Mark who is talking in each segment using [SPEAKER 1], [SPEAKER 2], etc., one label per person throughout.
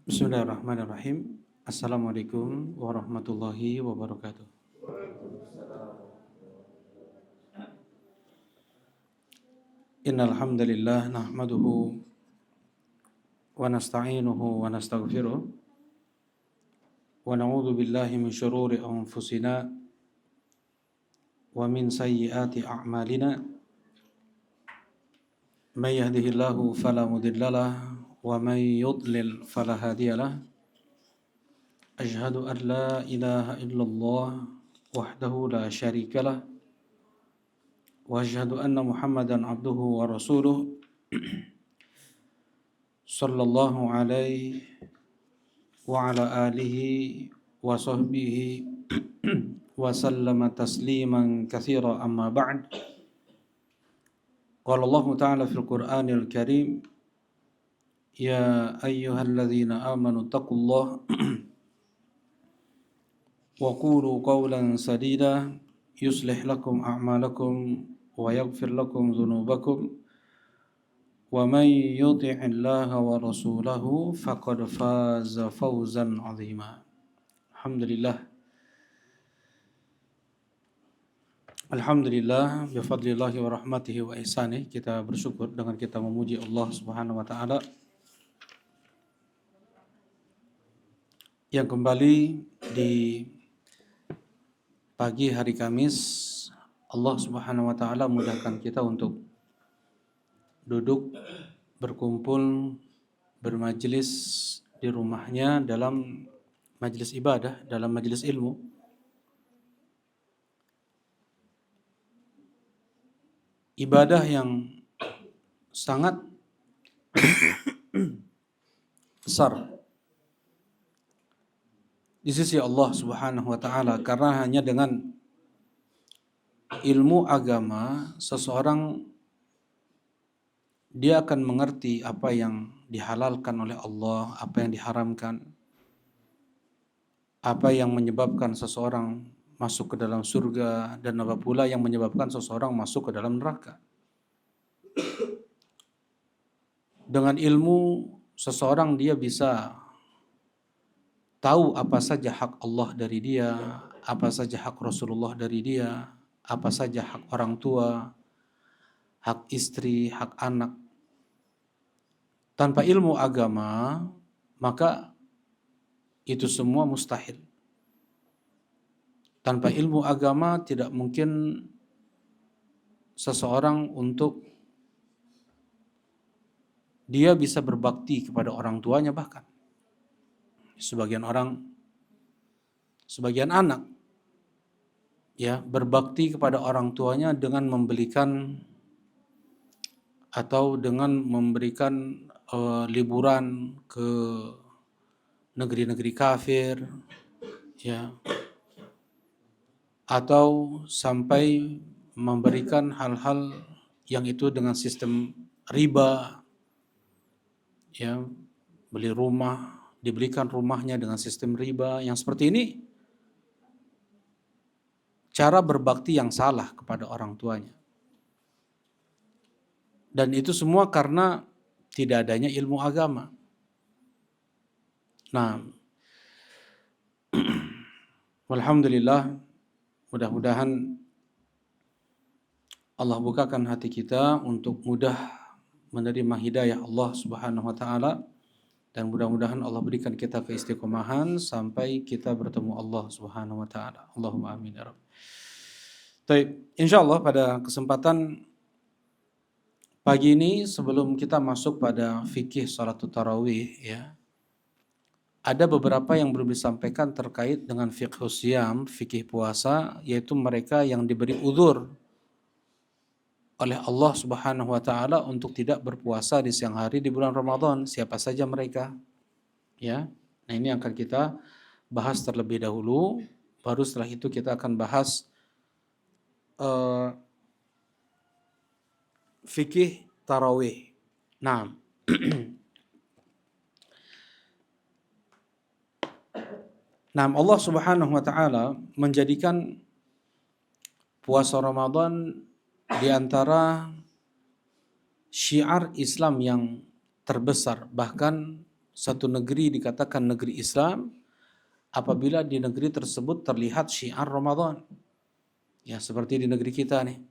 [SPEAKER 1] Bismillahirrahmanirrahim. Assalamualaikum warahmatullahi wabarakatuh. Innal hamdalillah nahmaduhu wa nasta'inuhu wa nastaghfiruh wa na'udzu billahi min shururi anfusina wa min sayyiati a'malina. May yahdihillahu fala mudhillalah wa may yudlil fala hadiyalah. Asyhadu an la ilaha illallah wahdahu la syarikalah wa asyhadu anna Muhammadan abduhu wa rasuluh sallallahu alaihi wa ala alihi wa sahbihi wa sallama tasliman katsira amma ba'd. Qala Allah Ta'ala fil Qur'anil Karim, ya ayyuhalladzina amanu taqullaha wa qulu qawlan sadida yuslih lakum a'malakum wa yaghfir lakum dhunubakum wa may yuti'illaha wa rasulahu faqad faza fawzan 'azima. Alhamdulillah bifadlillahi wa rahmatihi wa ihsanih, kita bersyukur dengan kita memuji Allah Subhanahu wa taala yang kembali di pagi hari Kamis Allah Subhanahu wa taala mudahkan kita untuk duduk, berkumpul, bermajelis di rumahnya dalam majelis ibadah, dalam majelis ilmu. Ibadah yang sangat besar di sisi Allah Subhanahu wa taala, karena hanya dengan ilmu agama seseorang dia akan mengerti apa yang dihalalkan oleh Allah, apa yang diharamkan, apa yang menyebabkan seseorang masuk ke dalam surga, dan apa pula yang menyebabkan seseorang masuk ke dalam neraka. Dengan ilmu seseorang dia bisa tahu apa saja hak Allah dari dia, apa saja hak Rasulullah dari dia, apa saja hak orang tua, hak istri, hak anak. Tanpa ilmu agama, maka itu semua mustahil. Tanpa ilmu agama tidak mungkin seseorang untuk dia bisa berbakti kepada orang tuanya. Bahkan sebagian anak ya berbakti kepada orang tuanya dengan membelikan atau dengan memberikan liburan ke negeri-negeri kafir, ya, atau sampai memberikan hal-hal yang itu dengan sistem riba, ya, beli rumah, dibelikan rumahnya dengan sistem riba. Yang seperti ini cara berbakti yang salah kepada orang tuanya. Dan itu semua karena tidak adanya ilmu agama. Nah, alhamdulillah, mudah-mudahan Allah bukakan hati kita untuk mudah menerima hidayah Allah Subhanahu wa taala, dan mudah-mudahan Allah berikan kita keistiqomahan sampai kita bertemu Allah Subhanahu wa taala. Allahumma amin ya rabb. Baik, insyaallah pada kesempatan pagi ini sebelum kita masuk pada fikih salat tarawih, ya, ada beberapa yang belum disampaikan terkait dengan fiqh siyam, fikih puasa, yaitu mereka yang diberi uzur oleh Allah Subhanahu wa taala untuk tidak berpuasa di siang hari di bulan Ramadan. Siapa saja mereka? Ya. Nah, ini akan kita bahas terlebih dahulu, baru setelah itu kita akan bahas fikih tarawih. Nah, Allah Subhanahu wa taala menjadikan puasa Ramadan di antara syiar Islam yang terbesar, bahkan satu negeri dikatakan negeri Islam apabila di negeri tersebut terlihat syiar Ramadan. Ya, seperti di negeri kita nih.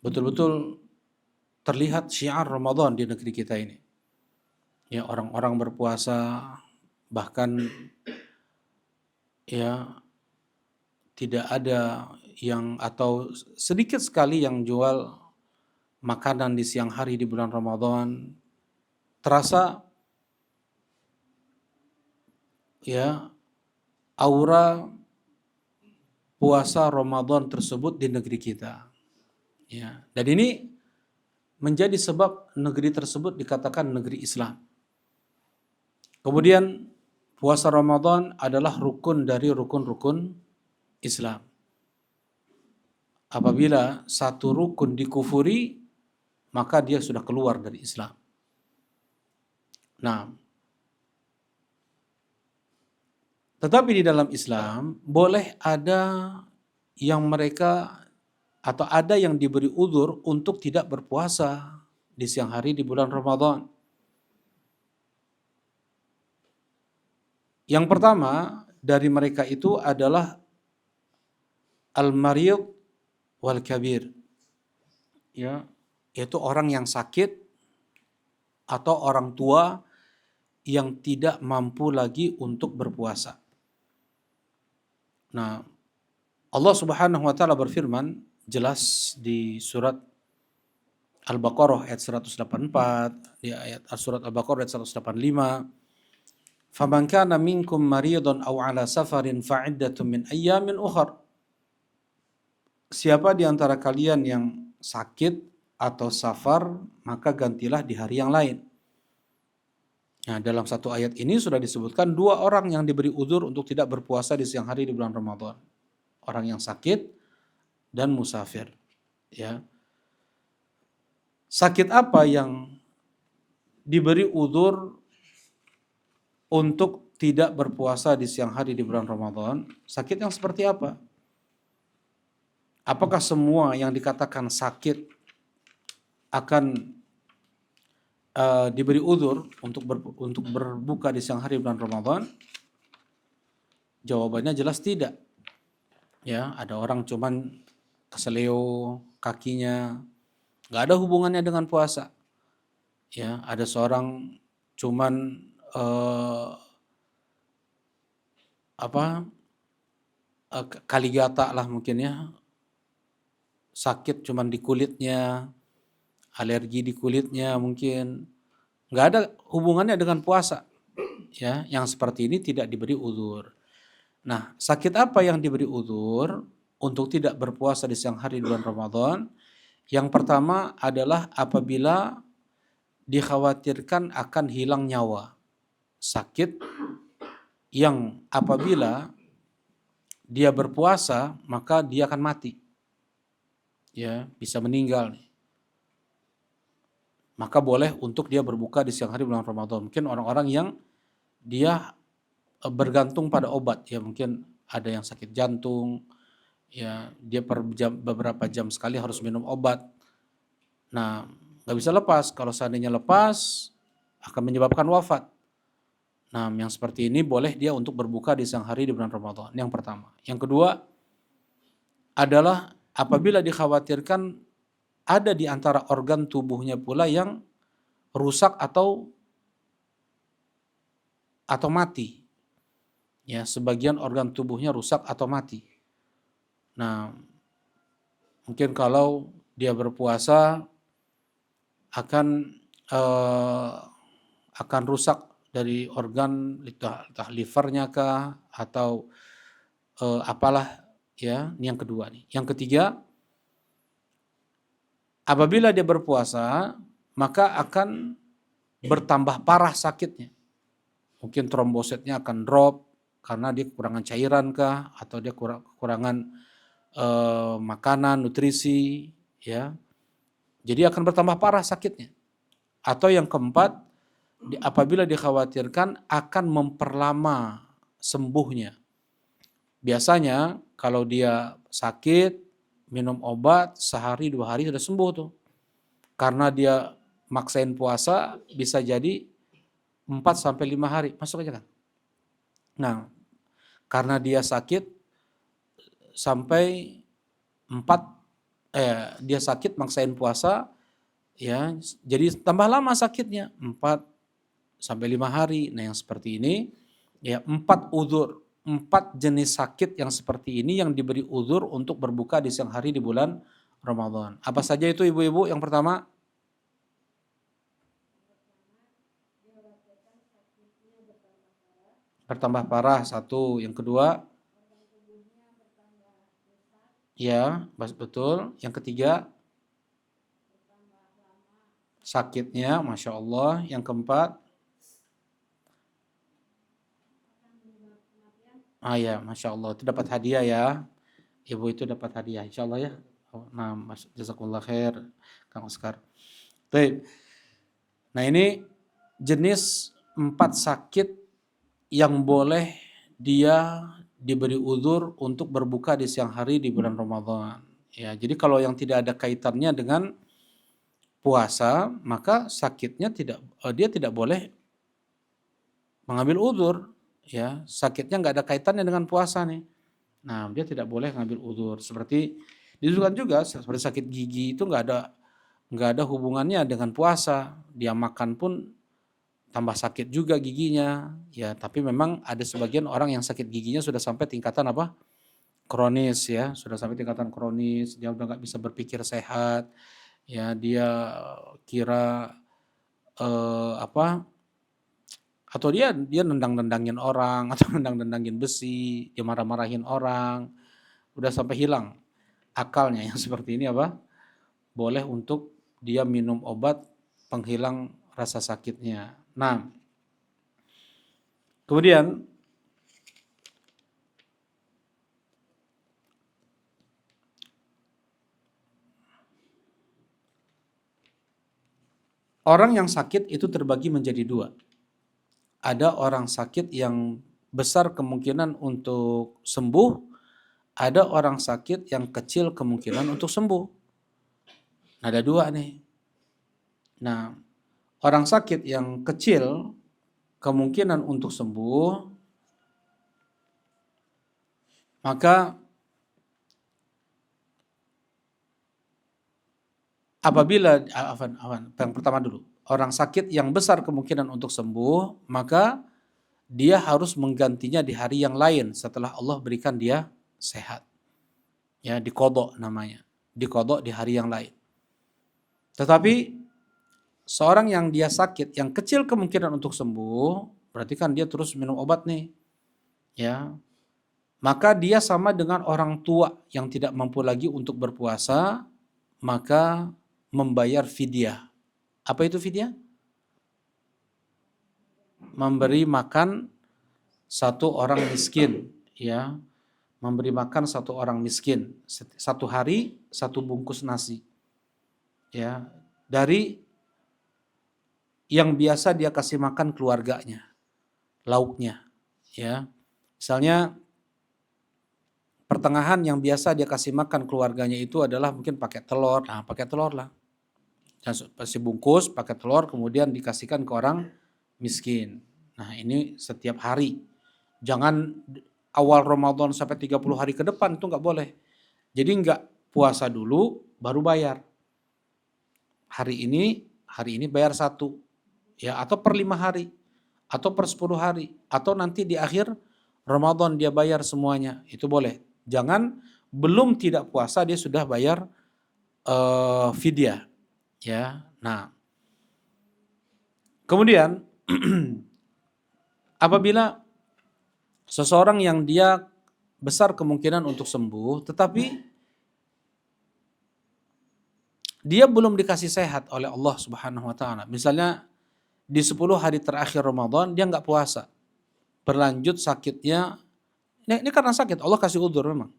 [SPEAKER 1] Betul-betul terlihat syiar Ramadan di negeri kita ini. Ya, orang-orang berpuasa, bahkan ya tidak ada yang atau sedikit sekali yang jual makanan di siang hari di bulan Ramadan. Terasa ya aura puasa Ramadan tersebut di negeri kita. Ya, dan ini menjadi sebab negeri tersebut dikatakan negeri Islam. Kemudian puasa Ramadan adalah rukun dari rukun-rukun Islam. Apabila satu rukun dikufuri, maka dia sudah keluar dari Islam. Nah, tetapi di dalam Islam boleh ada yang mereka atau ada yang diberi uzur untuk tidak berpuasa di siang hari di bulan Ramadan. Yang pertama dari mereka itu adalah al-marid wal kabir. Ya, yaitu orang yang sakit atau orang tua yang tidak mampu lagi untuk berpuasa. Nah, Allah Subhanahu wa taala berfirman jelas di surat Al-Baqarah ayat 184, di surat Al-Baqarah ayat 185, "Faman kana minkum maridan aw ala safarin fa'iddatun min ayyamin ukhar." Siapa di antara kalian yang sakit atau safar, maka gantilah di hari yang lain. Nah, dalam satu ayat ini sudah disebutkan dua orang yang diberi uzur untuk tidak berpuasa di siang hari di bulan Ramadan. Orang yang sakit dan musafir. Ya. Sakit apa yang diberi uzur untuk tidak berpuasa di siang hari di bulan Ramadan? Sakit yang seperti apa? Apakah semua yang dikatakan sakit akan diberi uzur untuk berbuka di siang hari bulan Ramadan? Jawabannya jelas tidak. Ya, ada orang cuman keseleo kakinya, nggak ada hubungannya dengan puasa. Ya, ada seorang cuman kaligata lah mungkin ya, sakit cuman di kulitnya, alergi di kulitnya mungkin, nggak ada hubungannya dengan puasa. Ya, yang seperti ini tidak diberi uzur. Nah, sakit apa yang diberi uzur untuk tidak berpuasa di siang hari di bulan Ramadan? Yang pertama adalah apabila dikhawatirkan akan hilang nyawa. Sakit yang apabila dia berpuasa maka dia akan mati. Ya, bisa meninggal nih. Maka boleh untuk dia berbuka di siang hari bulan Ramadan. Mungkin orang-orang yang dia bergantung pada obat, ya mungkin ada yang sakit jantung, ya dia beberapa jam sekali harus minum obat. Nah, nggak bisa lepas. Kalau seandainya lepas akan menyebabkan wafat. Nah, yang seperti ini boleh dia untuk berbuka di siang hari di bulan Ramadan. Yang pertama. Yang kedua adalah apabila dikhawatirkan ada di antara organ tubuhnya pula yang rusak atau mati. Ya, sebagian organ tubuhnya rusak atau mati. Nah, mungkin kalau dia berpuasa akan rusak dari organ entah livernya kah atau apalah ya. Ini yang kedua nih. Yang ketiga, apabila dia berpuasa maka akan bertambah parah sakitnya. Mungkin trombositnya akan drop karena dia kekurangan cairan kah atau dia kekurangan makanan, nutrisi, ya. Jadi akan bertambah parah sakitnya. Atau yang keempat, apabila dikhawatirkan akan memperlama sembuhnya. Biasanya kalau dia sakit, minum obat, sehari 2 hari sudah sembuh tuh. Karena dia maksain puasa, bisa jadi 4 sampai 5 hari, masuk aja kan. Nah, karena dia sakit sampai 4 dia sakit maksain puasa ya, jadi tambah lama sakitnya 4 sampai 5 hari. Nah, yang seperti ini ya 4 jenis sakit yang seperti ini yang diberi uzur untuk berbuka di siang hari di bulan Ramadan. Apa saja itu ibu-ibu? Yang pertama, bertambah parah satu. Yang kedua, ya betul. Yang ketiga, sakitnya, Masya Allah. Yang keempat, ya Masya Allah, itu dapat hadiah ya. Ibu itu dapat hadiah, Insya Allah ya. Nah, jazakumullah khair, Kang Oscar. Baik. Nah, ini jenis 4 sakit yang boleh dia diberi uzur untuk berbuka di siang hari di bulan Ramadan. Ya, jadi kalau yang tidak ada kaitannya dengan puasa, maka sakitnya dia tidak boleh mengambil uzur. Ya, sakitnya nggak ada kaitannya dengan puasa nih. Nah, dia tidak boleh mengambil uzur. Seperti disebutkan juga seperti sakit gigi itu nggak ada hubungannya dengan puasa. Dia makan pun tambah sakit juga giginya. Ya, tapi memang ada sebagian orang yang sakit giginya sudah sampai tingkatan apa? Kronis ya, sudah sampai tingkatan kronis. Dia udah nggak bisa berpikir sehat. Ya, dia kira apa? Atau dia nendang-nendangin orang atau nendang-nendangin besi, dia marah-marahin orang, udah sampai hilang akalnya. Yang seperti ini apa? Boleh untuk dia minum obat penghilang rasa sakitnya. Nah, kemudian orang yang sakit itu terbagi menjadi dua. Ada orang sakit yang besar kemungkinan untuk sembuh, ada orang sakit yang kecil kemungkinan untuk sembuh. Ada dua nih. Nah, orang sakit yang kecil kemungkinan untuk sembuh, maka apabila yang pertama dulu, orang sakit yang besar kemungkinan untuk sembuh, maka dia harus menggantinya di hari yang lain setelah Allah berikan dia sehat. Ya, diqadha namanya. Diqadha di hari yang lain. Tetapi seorang yang dia sakit yang kecil kemungkinan untuk sembuh, berarti kan dia terus minum obat nih. Ya. Maka dia sama dengan orang tua yang tidak mampu lagi untuk berpuasa, maka membayar fidyah. Apa itu fidyah? Memberi makan satu orang miskin, ya. Memberi makan satu orang miskin, satu hari satu bungkus nasi, ya, dari yang biasa dia kasih makan keluarganya, lauknya, ya. Misalnya pertengahan yang biasa dia kasih makan keluarganya itu adalah mungkin pakai telur, nah pakai telur lah, kasih bungkus pakai telur kemudian dikasihkan ke orang miskin. Nah, ini setiap hari, jangan awal Ramadan sampai 30 hari ke depan, itu nggak boleh. Jadi nggak puasa dulu baru bayar. Hari ini bayar satu, ya, atau per 5 hari, atau per 10 hari, atau nanti di akhir Ramadan dia bayar semuanya, itu boleh. Jangan belum tidak puasa dia sudah bayar fidyah, ya. Nah, kemudian apabila seseorang yang dia besar kemungkinan untuk sembuh, tetapi dia belum dikasih sehat oleh Allah Subhanahu wa taala. Misalnya di 10 hari terakhir Ramadan dia nggak puasa. Berlanjut sakitnya. Ini karena sakit, Allah kasih udzur memang.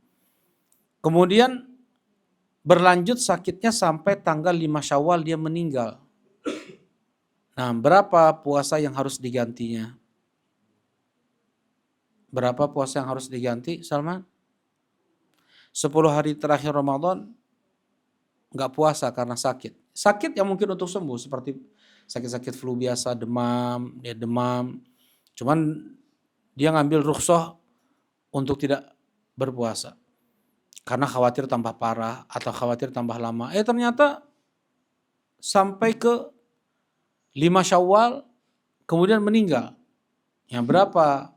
[SPEAKER 1] Kemudian berlanjut sakitnya sampai tanggal 5 Syawal dia meninggal. Nah, berapa puasa yang harus digantinya? Berapa puasa yang harus diganti, Salman? 10 hari terakhir Ramadan nggak puasa karena sakit. Sakit yang mungkin untuk sembuh seperti sakit-sakit flu biasa, demam, dia demam. Cuman dia ngambil rukhsah untuk tidak berpuasa karena khawatir tambah parah atau khawatir tambah lama. Ternyata sampai ke 5 Syawal kemudian meninggal. Yang berapa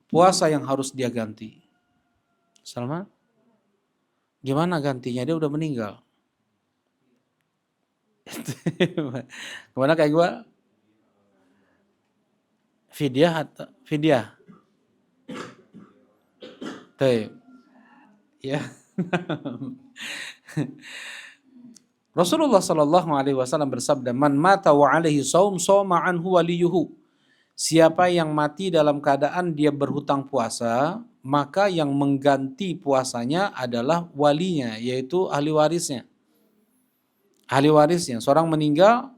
[SPEAKER 1] puasa yang harus dia ganti? Salman? Gimana gantinya? Dia udah meninggal. Kemana kayak gua? Fidyah atau fidyah? Tuh. Ya. Rasulullah Shallallahu Alaihi Wasallam bersabda, "Man mata wa alaihi saum, soma anhu waliyuhu." Siapa yang mati dalam keadaan dia berhutang puasa, maka yang mengganti puasanya adalah walinya, yaitu ahli warisnya. Ahli warisnya, seorang meninggal,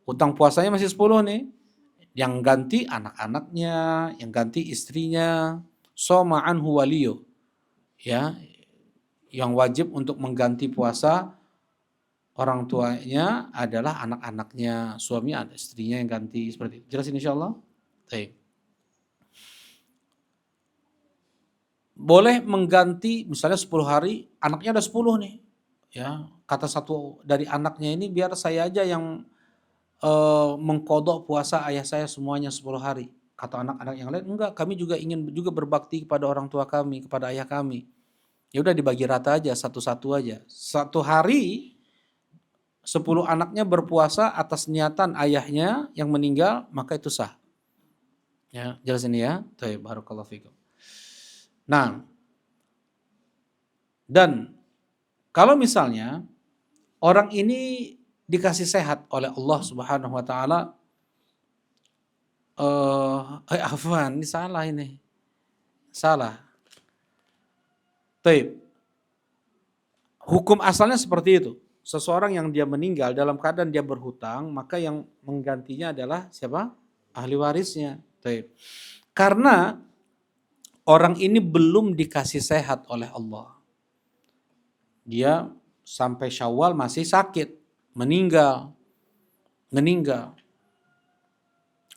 [SPEAKER 1] hutang puasanya masih 10 nih. Yang ganti anak-anaknya, yang ganti istrinya, soma anhu waliyu. Ya, yang wajib untuk mengganti puasa orang tuanya adalah anak-anaknya, suami ada istrinya yang ganti, seperti itu. Jelas insyaallah? Baik. Boleh mengganti misalnya 10 hari, anaknya ada 10 nih. Ya, kata satu dari anaknya ini, biar saya aja yang mengkodok puasa ayah saya semuanya 10 hari. Kata anak-anak yang lain, enggak, kami juga ingin juga berbakti kepada orang tua kami, kepada ayah kami. Ya udah dibagi rata aja, satu-satu aja. Satu hari 10 anaknya berpuasa atas niatan ayahnya yang meninggal, maka itu sah. Ya, jelas ini ya. Baik, barakallahu fikum. Nah, dan kalau misalnya orang ini dikasih sehat oleh Allah Subhanahu wa taala, afwan, ini salah ini. Salah. Baik. Hukum asalnya seperti itu. Seseorang yang dia meninggal dalam keadaan dia berhutang, maka yang menggantinya adalah siapa? Ahli warisnya. Baik. Karena orang ini belum dikasih sehat oleh Allah. Dia sampai Syawal masih sakit, meninggal.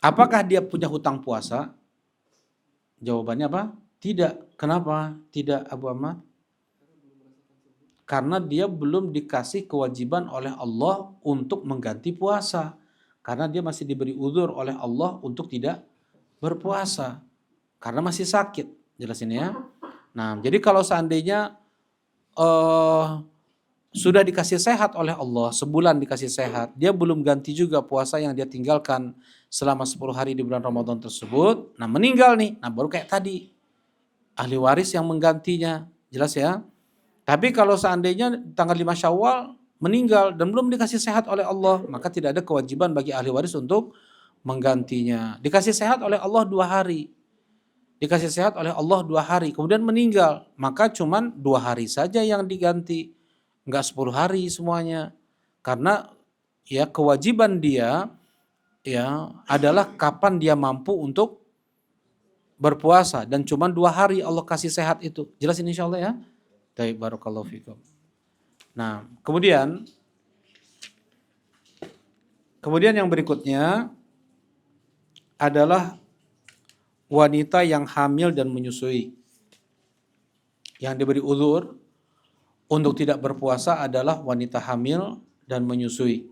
[SPEAKER 1] Apakah dia punya hutang puasa? Jawabannya apa? Tidak. Kenapa? Tidak, Abu Ahmad? Karena dia belum dikasih kewajiban oleh Allah untuk mengganti puasa. Karena dia masih diberi uzur oleh Allah untuk tidak berpuasa. Karena masih sakit. Jelas ini ya. Nah, jadi kalau seandainya sudah dikasih sehat oleh Allah, sebulan dikasih sehat, dia belum ganti juga puasa yang dia tinggalkan selama 10 hari di bulan Ramadan tersebut, nah meninggal nih, nah baru kayak tadi, ahli waris yang menggantinya, jelas ya. Tapi kalau seandainya tanggal 5 Syawal meninggal dan belum dikasih sehat oleh Allah, maka tidak ada kewajiban bagi ahli waris untuk menggantinya. Dikasih sehat oleh Allah 2 hari, dikasih sehat oleh Allah 2 hari, kemudian meninggal, maka cuman 2 hari saja yang diganti, enggak 10 hari semuanya. Karena ya kewajiban dia ya adalah kapan dia mampu untuk berpuasa, dan cuman 2 hari Allah kasih sehat itu. Jelas ini insyaallah ya? Baik, barakallahu fikum. Nah, kemudian yang berikutnya adalah wanita yang hamil dan menyusui. Yang diberi uzur untuk tidak berpuasa adalah wanita hamil dan menyusui.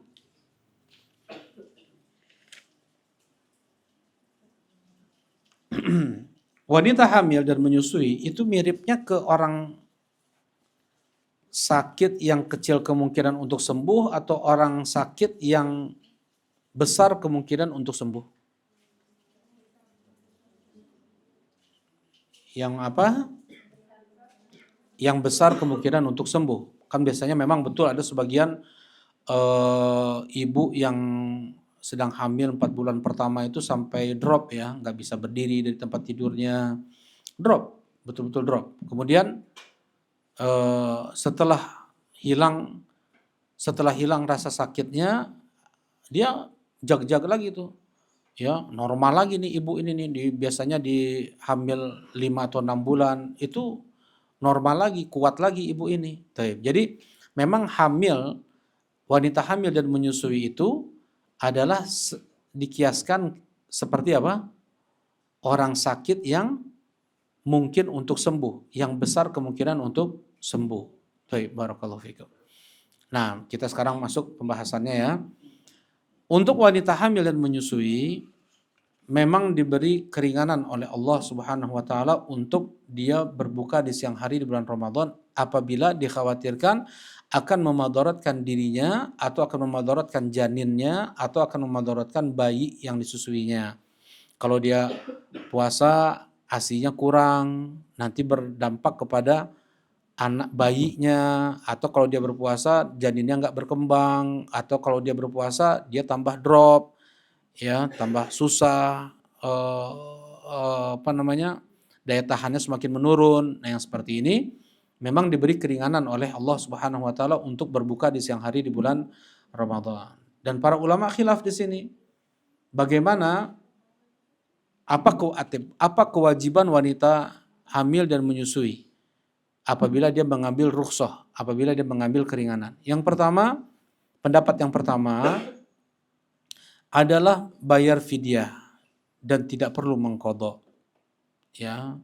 [SPEAKER 1] Wanita hamil dan menyusui itu miripnya ke orang sakit yang kecil kemungkinan untuk sembuh atau orang sakit yang besar kemungkinan untuk sembuh. Yang apa? Yang besar kemungkinan untuk sembuh. Kan biasanya memang betul ada sebagian ibu yang sedang hamil 4 bulan pertama itu sampai drop ya, nggak bisa berdiri dari tempat tidurnya, drop, betul-betul drop. Kemudian setelah hilang rasa sakitnya, dia jag-jag lagi tuh, ya normal lagi nih ibu ini nih, biasanya di hamil 5 atau 6 bulan itu normal lagi, kuat lagi ibu ini. Jadi memang hamil wanita hamil dan menyusui itu adalah dikiaskan seperti apa? Orang sakit yang mungkin untuk sembuh, yang besar kemungkinan untuk sembuh. Baik, barakallahu fikum. Nah, kita sekarang masuk pembahasannya ya. Untuk wanita hamil dan menyusui memang diberi keringanan oleh Allah Subhanahu wa taala untuk dia berbuka di siang hari di bulan Ramadan apabila dikhawatirkan akan memadaratkan dirinya atau akan memadaratkan janinnya atau akan memadaratkan bayi yang disusuinya. Kalau dia puasa ASI-nya kurang, nanti berdampak kepada anak bayinya, atau kalau dia berpuasa janinnya nggak berkembang, atau kalau dia berpuasa dia tambah drop, ya tambah susah, daya tahannya semakin menurun. Nah yang seperti ini memang diberi keringanan oleh Allah Subhanahu Wa Taala untuk berbuka di siang hari di bulan Ramadan. Dan para ulama khilaf di sini, bagaimana apa kewajiban wanita hamil dan menyusui apabila dia mengambil rukhsah, apabila dia mengambil keringanan. Pendapat yang pertama adalah bayar fidyah dan tidak perlu mengqadha. Ya,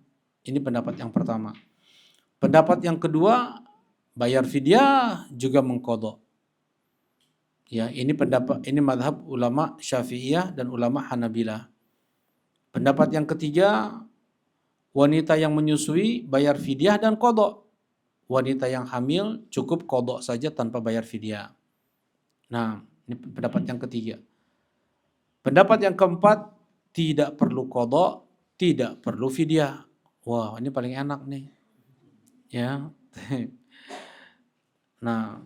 [SPEAKER 1] ini pendapat yang pertama. Pendapat yang kedua, bayar fidyah juga mengqadha. Ya, ini mazhab ulama Syafi'iyah dan ulama Hanabilah. Pendapat yang ketiga, wanita yang menyusui bayar fidyah dan qadha. Wanita yang hamil cukup qadha saja tanpa bayar fidyah. Nah, ini pendapat yang ketiga. Pendapat yang keempat, tidak perlu qadha, tidak perlu fidyah. Wah, ini paling enak nih. Ya. Nah,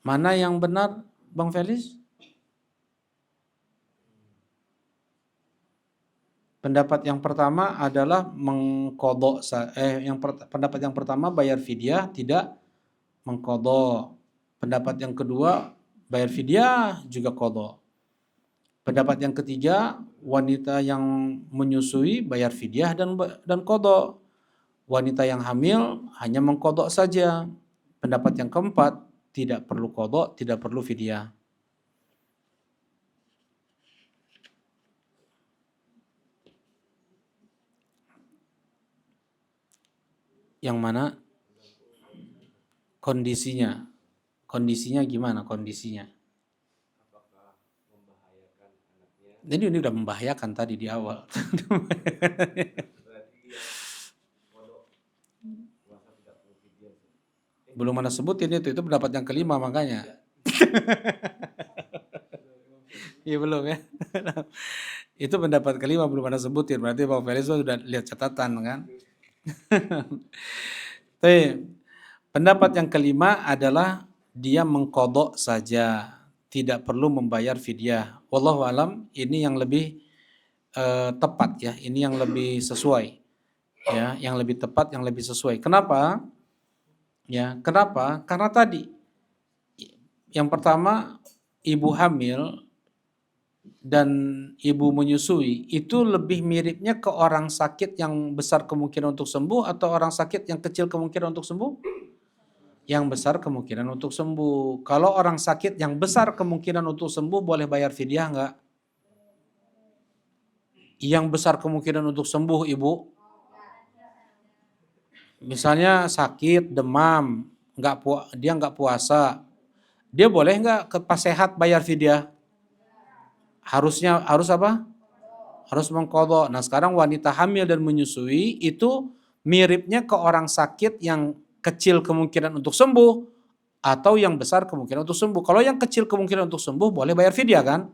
[SPEAKER 1] mana yang benar, Bang Felis? Pendapat yang pertama adalah pendapat yang pertama bayar fidyah, tidak mengqadha. Pendapat yang kedua bayar fidyah juga qadha. Pendapat yang ketiga, wanita yang menyusui bayar fidyah dan qadha. Wanita yang hamil hanya mengqadha saja. Pendapat yang keempat, tidak perlu qadha, tidak perlu fidyah. Yang mana kondisinya? Kondisinya gimana kondisinya? Jadi ini udah membahayakan tadi di awal. Belum mana sebutin itu pendapat yang kelima makanya. Iya belum ya. Itu pendapat kelima belum ada sebutin, berarti Bang Felis sudah lihat catatan kan. Tapi pendapat yang kelima adalah dia mengqadha saja, tidak perlu membayar fidyah. Wallahu alam, ini yang lebih tepat ya, ini yang lebih sesuai. Ya, yang lebih tepat, yang lebih sesuai. Kenapa? Ya, kenapa? Karena tadi yang pertama ibu hamil dan ibu menyusui itu lebih miripnya ke orang sakit yang besar kemungkinan untuk sembuh atau orang sakit yang kecil kemungkinan untuk sembuh? Yang besar kemungkinan untuk sembuh. Kalau orang sakit yang besar kemungkinan untuk sembuh boleh bayar fidyah enggak? Yang besar kemungkinan untuk sembuh ibu? Misalnya sakit, demam, dia nggak puasa, dia boleh nggak pas sehat bayar fidyah? Harus apa? Harus mengqadha. Nah sekarang wanita hamil dan menyusui itu miripnya ke orang sakit yang kecil kemungkinan untuk sembuh atau yang besar kemungkinan untuk sembuh. Kalau yang kecil kemungkinan untuk sembuh boleh bayar fidyah kan?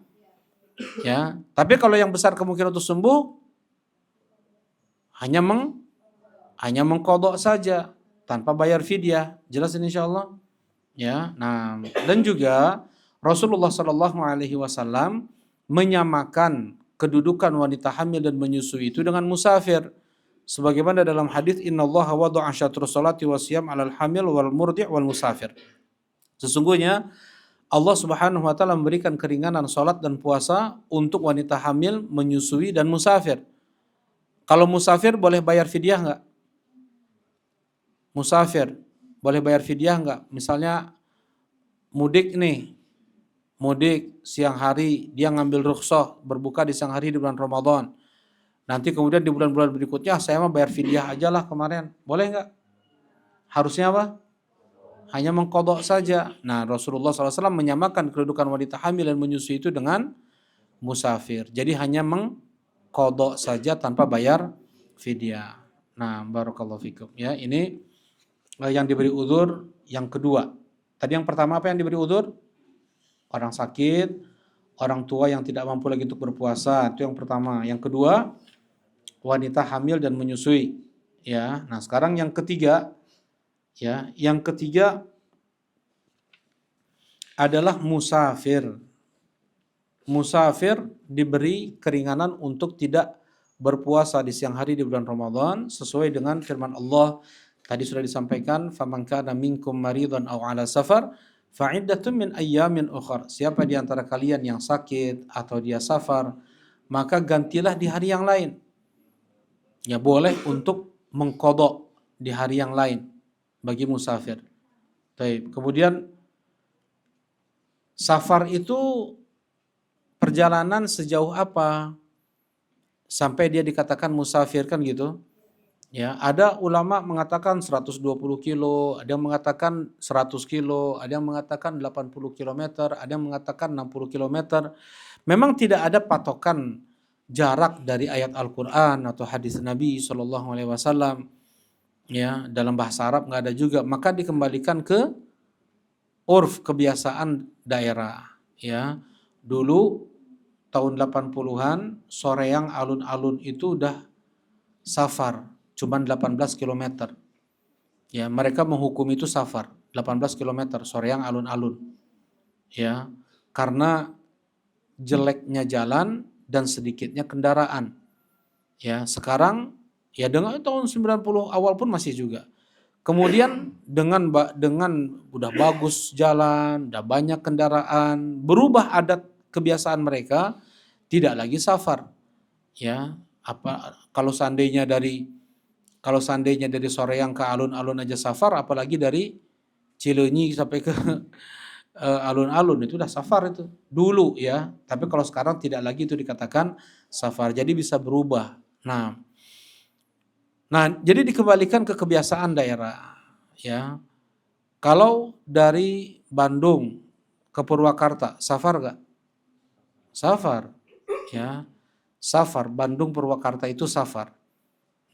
[SPEAKER 1] Ya, tapi kalau yang besar kemungkinan untuk sembuh hanya mengqadha saja tanpa bayar fidyah. Jelas ini insyaallah? Ya. Nah, dan juga Rasulullah Shallallahu alaihi wasallam menyamakan kedudukan wanita hamil dan menyusui itu dengan musafir. Sebagaimana dalam hadis innallaha wada'a syatrus salati wasiyam 'alal hamil wal murdi' wal musafir. Sesungguhnya Allah Subhanahu wa taala memberikan keringanan salat dan puasa untuk wanita hamil, menyusui dan musafir. Kalau musafir boleh bayar fidyah enggak? Musafir boleh bayar fidyah enggak? Misalnya mudik nih, mudik siang hari, dia ngambil rukhsah berbuka di siang hari di bulan Ramadan. Nanti kemudian di bulan-bulan berikutnya saya mah bayar fidyah aja lah kemarin. Boleh nggak? Harusnya apa? Hanya mengqadha saja. Nah, Rasulullah SAW menyamakan kedudukan wanita hamil dan menyusui itu dengan musafir. Jadi hanya mengqadha saja tanpa bayar fidyah. Nah, barakallahu fikum. Ya, ini yang diberi uzur yang kedua. Tadi yang pertama apa yang diberi uzur? Orang sakit, orang tua yang tidak mampu lagi untuk berpuasa, itu yang pertama. Yang kedua, wanita hamil dan menyusui. Ya, nah sekarang yang ketiga, ya, yang ketiga adalah musafir. Musafir diberi keringanan untuk tidak berpuasa di siang hari di bulan Ramadan sesuai dengan firman Allah tadi sudah disampaikan, faman kana minkum maridan aw ala safar fa'iddatun min ayyamin ukhra. Siapa di antara kalian yang sakit atau dia safar, maka gantilah di hari yang lain. Ya, boleh untuk mengqadha di hari yang lain bagi musafir. Baik. Kemudian safar itu perjalanan sejauh apa sampai dia dikatakan musafir kan gitu. Ya, ada ulama mengatakan 120 kilo, ada yang mengatakan 100 kilo, ada yang mengatakan 80 kilometer, ada yang mengatakan 60 kilometer. Memang tidak ada patokan jarak dari ayat Al-Qur'an atau hadis Nabi Shallallahu alaihi wasallam. Ya, dalam bahasa Arab nggak ada juga, maka dikembalikan ke urf kebiasaan daerah. Ya, dulu tahun 80-an Soreang alun-alun itu udah safar, cuman 18 km. Ya, mereka menghukum itu safar, 18 km Soreang alun-alun. Ya, karena jeleknya jalan dan sedikitnya kendaraan. Ya, sekarang ya dengan tahun 90 awal pun masih juga. Kemudian dengan udah bagus jalan, udah banyak kendaraan, berubah adat kebiasaan mereka, tidak lagi safar. Ya, kalau seandainya dari Soreang ke alun-alun aja safar, apalagi dari Cileunyi sampai ke alun-alun itu udah safar itu dulu ya. Tapi kalau sekarang tidak lagi itu dikatakan safar. Jadi bisa berubah. Nah, jadi dikembalikan ke kebiasaan daerah ya. Kalau dari Bandung ke Purwakarta, safar nggak? Safar, ya. Safar, Bandung Purwakarta itu safar.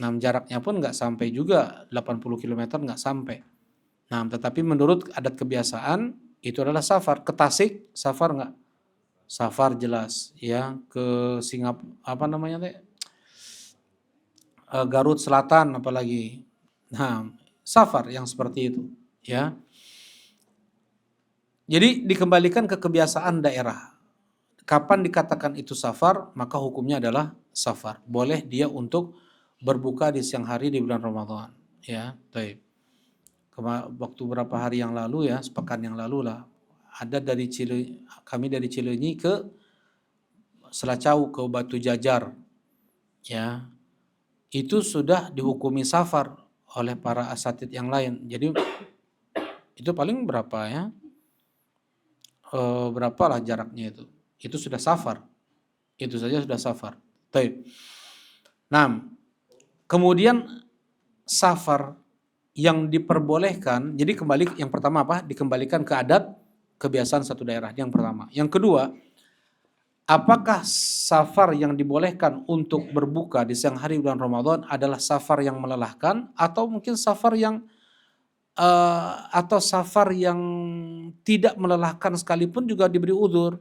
[SPEAKER 1] Nah, jaraknya pun nggak sampai juga 80 km, nggak sampai. Nah, tetapi menurut adat kebiasaan itu adalah safar. Ke Tasik, safar nggak? Safar jelas, ya. Ke Singapura, apa namanya teh? Garut Selatan apalagi. Nah, safar yang seperti itu, ya. Jadi dikembalikan ke kebiasaan daerah. Kapan dikatakan itu safar, maka hukumnya adalah safar. Boleh dia untuk berbuka di siang hari di bulan Ramadan. Ya, baik. Waktu beberapa hari yang lalu ya, sepekan yang lalu lah, ada kami dari Cileunyi ke Selacau ke Batu Jajar. Ya, itu sudah dihukumi safar oleh para asatid yang lain. Jadi itu paling berapa ya? Berapalah jaraknya itu? Itu sudah safar. Itu saja sudah safar. Baik. Nah, kemudian safar yang diperbolehkan, jadi kembali yang pertama apa? Dikembalikan ke adat kebiasaan satu daerah, yang pertama. Yang kedua, apakah safar yang dibolehkan untuk berbuka di siang hari bulan Ramadan adalah safar yang melelahkan atau mungkin safar yang tidak melelahkan sekalipun juga diberi udzur.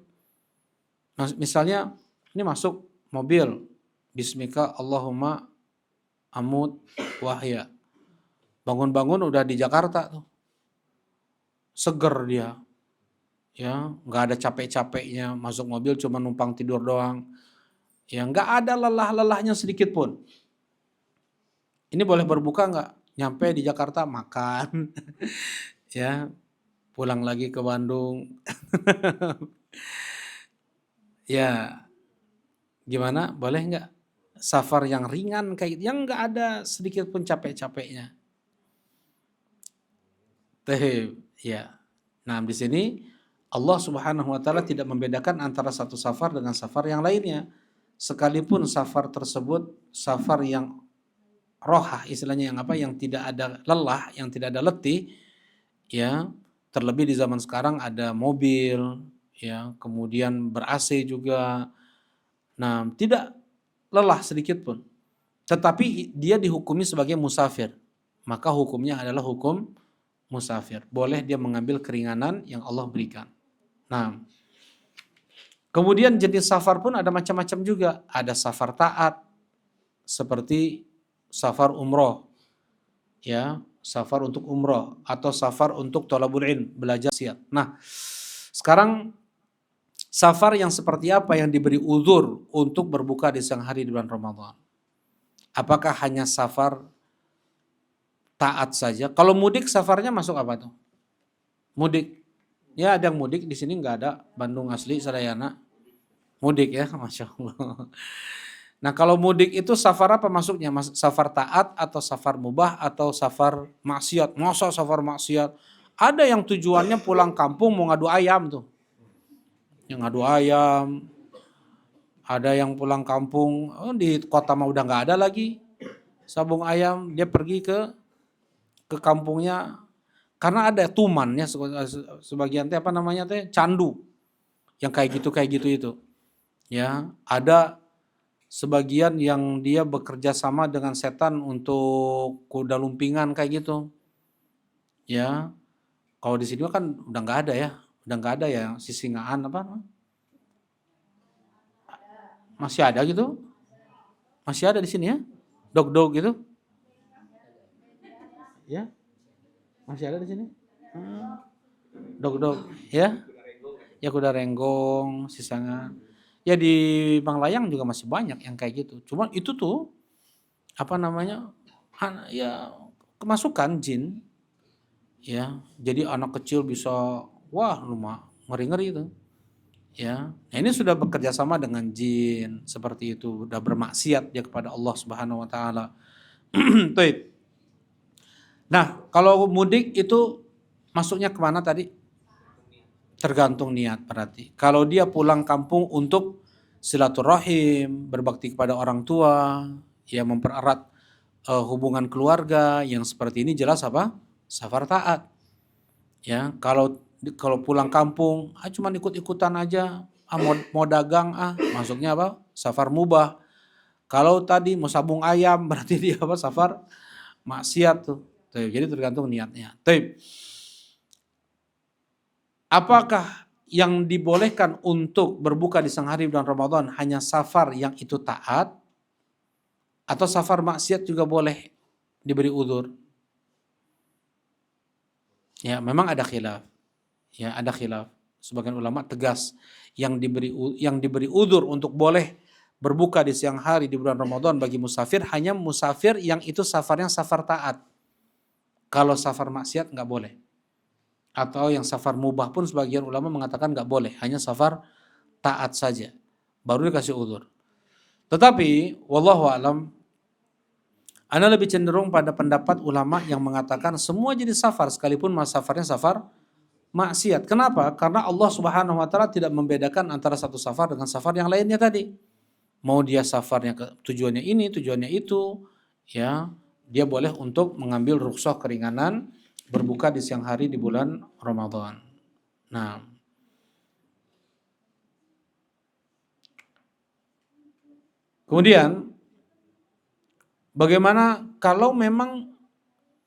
[SPEAKER 1] Nah, misalnya ini masuk mobil, Bismika Allahumma amut wahya. Bangun-bangun udah di Jakarta tuh. Seger dia. Ya, enggak ada capek-capeknya, masuk mobil cuma numpang tidur doang. Ya, enggak ada lelah-lelahnya sedikit pun. Ini boleh berbuka enggak? Nyampe di Jakarta makan. Ya, pulang lagi ke Bandung. Ya, gimana? Boleh enggak? Safar yang ringan kayak yang enggak ada sedikit pun capek-capeknya. Ya. Nah, di sini Allah Subhanahu wa taala tidak membedakan antara satu safar dengan safar yang lainnya. Sekalipun safar tersebut safar yang rohah, istilahnya yang apa? Yang tidak ada lelah, yang tidak ada letih, ya. Terlebih di zaman sekarang ada mobil, ya, kemudian ber-AC juga. Nah, tidak lelah sedikit pun. Tetapi dia dihukumi sebagai musafir. Maka hukumnya adalah hukum musafir. Boleh dia mengambil keringanan yang Allah berikan. Nah, kemudian jenis safar pun ada macam-macam juga. Ada safar taat seperti safar umroh, ya, safar untuk umroh atau safar untuk thalabul ilm, belajar siat. Nah, sekarang safar yang seperti apa yang diberi uzur untuk berbuka di siang hari di bulan Ramadan? Apakah hanya safar taat saja? Kalau mudik safarnya masuk apa tuh? Mudik. Ya, ada yang mudik di sini, nggak ada. Bandung asli Sadayana. Mudik ya, Masya Allah. Nah, kalau mudik itu safar apa masuknya? Safar taat atau safar mubah atau safar maksiat? Masa safar maksiat? Ada yang tujuannya pulang kampung mau ngadu ayam tuh. Yang ngadu ayam. Ada yang pulang kampung, di kota mah udah nggak ada lagi sabung ayam. Dia pergi ke kampungnya karena ada tumannya, sebagian teh apa namanya teh candu. Yang kayak gitu itu. Ya, ada sebagian yang dia bekerja sama dengan setan untuk kuda lumpingan kayak gitu. Ya, kalau di sini kan udah nggak ada ya, sisingaan apa? Masih ada gitu? Masih ada di sini ya? Dog gitu? Ya, masih ada di sini. Dog, ya? Ya kuda renggong, sisangan. Ya di Banglayang juga masih banyak yang kayak gitu. Cuman itu tuh apa namanya? Ya kemasukan jin. Ya, jadi anak kecil bisa wah lumah ngeri-ngeri itu. Ya, nah ini sudah bekerja sama dengan jin seperti itu, sudah bermaksiat dia kepada Allah Subhanahu wa taala. Nah, kalau mudik itu masuknya kemana tadi? Tergantung niat berarti. Kalau dia pulang kampung untuk silaturahim, berbakti kepada orang tua, ya mempererat hubungan keluarga, yang seperti ini jelas apa? Safar taat. Ya, kalau pulang kampung, cuma ikut-ikutan aja, mau dagang, masuknya apa? Safar mubah. Kalau tadi mau sabung ayam, berarti dia apa? Safar maksiat tuh. Jadi tergantung niatnya. Apakah yang dibolehkan untuk berbuka di siang hari bulan Ramadan hanya safar yang itu taat, atau safar maksiat juga boleh diberi uzur? Ya, memang ada khilaf. Ya, ada khilaf. Sebagian ulama tegas yang diberi uzur untuk boleh berbuka di siang hari di bulan Ramadan bagi musafir hanya musafir yang itu safarnya safar taat. Kalau safar maksiat nggak boleh. Atau yang safar mubah pun sebagian ulama mengatakan nggak boleh, hanya safar taat saja. Baru dikasih uzur. Tetapi wallahu alam, ana lebih cenderung pada pendapat ulama yang mengatakan semua jenis safar sekalipun safarnya safar maksiat. Kenapa? Karena Allah Subhanahu wa taala tidak membedakan antara satu safar dengan safar yang lainnya tadi. Mau dia safarnya tujuannya ini, tujuannya itu, ya, dia boleh untuk mengambil rukhsah keringanan berbuka di siang hari di bulan Ramadan. Nah, kemudian bagaimana kalau memang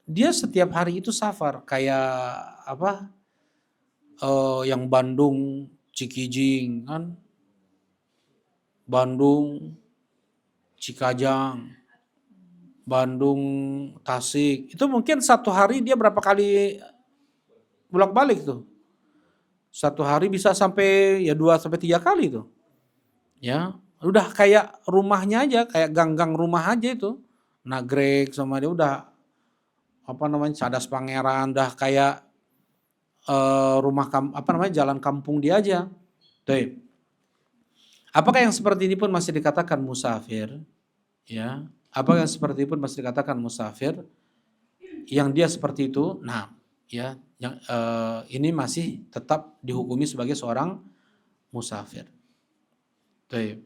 [SPEAKER 1] dia setiap hari itu safar kayak apa? Yang Bandung Cikijing kan, Bandung Cikajang, Bandung Tasik, itu mungkin satu hari dia berapa kali bolak-balik tuh. Satu hari bisa sampai ya 2 sampai 3 kali tuh. Ya, udah kayak rumahnya aja, kayak gang-gang rumah aja itu. Nagreg sama dia udah apa namanya Cadas Pangeran, udah kayak jalan kampung dia aja. Tuh. Apakah yang seperti ini pun masih dikatakan musafir? Ya, apakah yang seperti ini pun masih dikatakan musafir? Yang dia seperti itu, nah, ya Yang ini masih tetap dihukumi sebagai seorang musafir. Baik.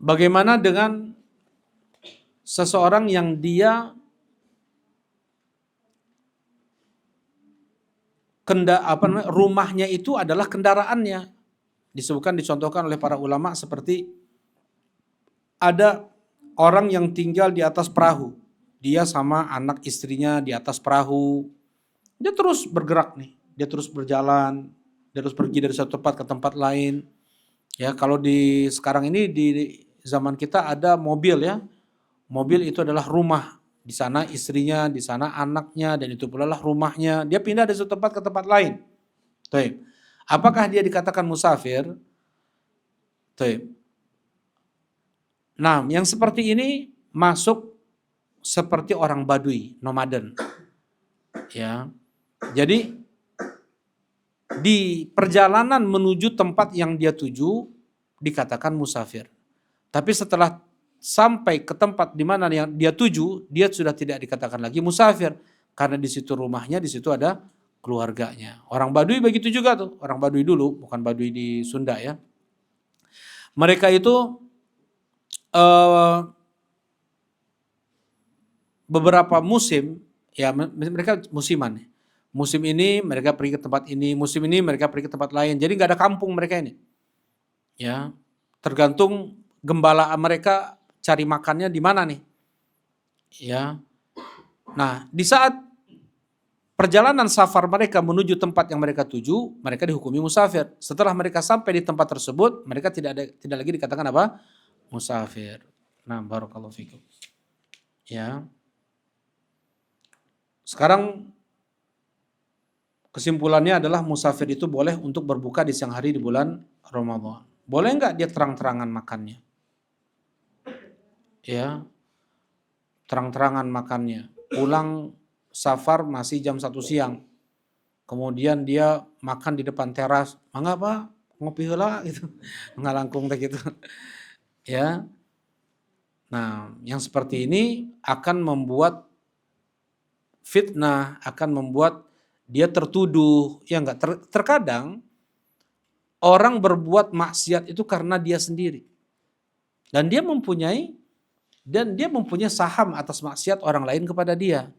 [SPEAKER 1] Bagaimana dengan seseorang yang dia rumahnya itu adalah kendaraannya? Disebutkan, dicontohkan oleh para ulama seperti ada orang yang tinggal di atas perahu. Dia sama anak istrinya di atas perahu. Dia terus bergerak nih, dia terus berjalan, dia terus pergi dari satu tempat ke tempat lain. Ya, kalau di sekarang ini di zaman kita ada mobil ya. Mobil itu adalah rumah. Di sana istrinya, di sana anaknya, dan itu pula lah rumahnya. Dia pindah dari satu tempat ke tempat lain. Taib. Apakah dia dikatakan musafir? Taib. Nah, yang seperti ini masuk seperti orang Baduy, nomaden. Ya. Jadi di perjalanan menuju tempat yang dia tuju dikatakan musafir. Tapi setelah sampai ke tempat di mana yang dia tuju, dia sudah tidak dikatakan lagi musafir karena di situ rumahnya, di situ ada keluarganya. Orang Baduy begitu juga tuh, orang Baduy dulu, bukan Baduy di Sunda ya. Mereka itu beberapa musim, ya mereka musiman. Musim ini mereka pergi ke tempat ini, musim ini mereka pergi ke tempat lain. Jadi nggak ada kampung mereka ini. Ya, tergantung gembala mereka cari makannya di mana nih. Ya. Nah, di saat perjalanan safar mereka menuju tempat yang mereka tuju, mereka dihukumi musafir. Setelah mereka sampai di tempat tersebut, mereka tidak lagi dikatakan apa? Musafir. Nah, barakallahu fikum. Ya. Sekarang kesimpulannya adalah musafir itu boleh untuk berbuka di siang hari di bulan Ramadan. Boleh nggak dia terang-terangan makannya? Ya, terang-terangan makannya. Pulang safar masih jam 1 siang. Kemudian dia makan di depan teras. Mangga Pak, ngopi heula gitu. Ngalangkung teh gitu. Ya. Nah, yang seperti ini akan membuat fitnah, akan membuat dia tertuduh. Ya enggak, terkadang orang berbuat maksiat itu karena dia sendiri. Dan dia mempunyai saham atas maksiat orang lain kepada dia.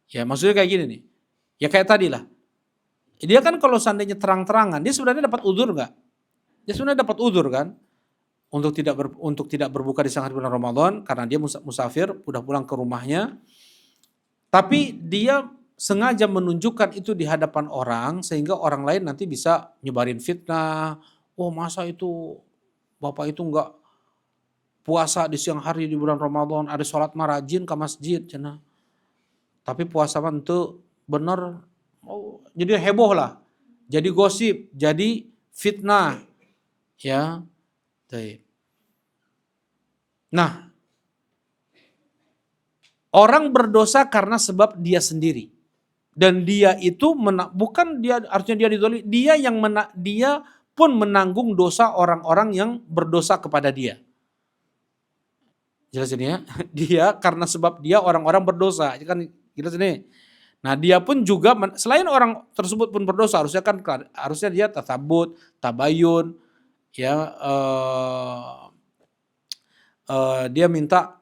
[SPEAKER 1] Ya, maksudnya kayak gini nih. Ya kayak tadi lah. Dia kan kalau seandainya terang-terangan, dia sebenarnya dapat udzur enggak? Dia sebenarnya dapat udzur kan? Untuk tidak berbuka di siang hari bulan Ramadan karena dia musafir, udah pulang ke rumahnya. Tapi dia sengaja menunjukkan itu di hadapan orang sehingga orang lain nanti bisa nyebarin fitnah. Oh, masa itu Bapak itu enggak puasa di siang hari di bulan Ramadan, ada sholat marajin ke masjid cenah. Tapi puasa mah itu bener. Oh, jadi heboh lah. Jadi gosip, jadi fitnah. Ya. Nah, orang berdosa karena sebab dia sendiri. Dan dia itu bukan dia artinya dia didolimi, dia pun menanggung dosa orang-orang yang berdosa kepada dia. Jelas ini ya. Dia karena sebab dia orang-orang berdosa, kan jelas ini. Nah, dia pun juga selain orang tersebut pun berdosa, harusnya dia tasabut, tabayun, ya dia minta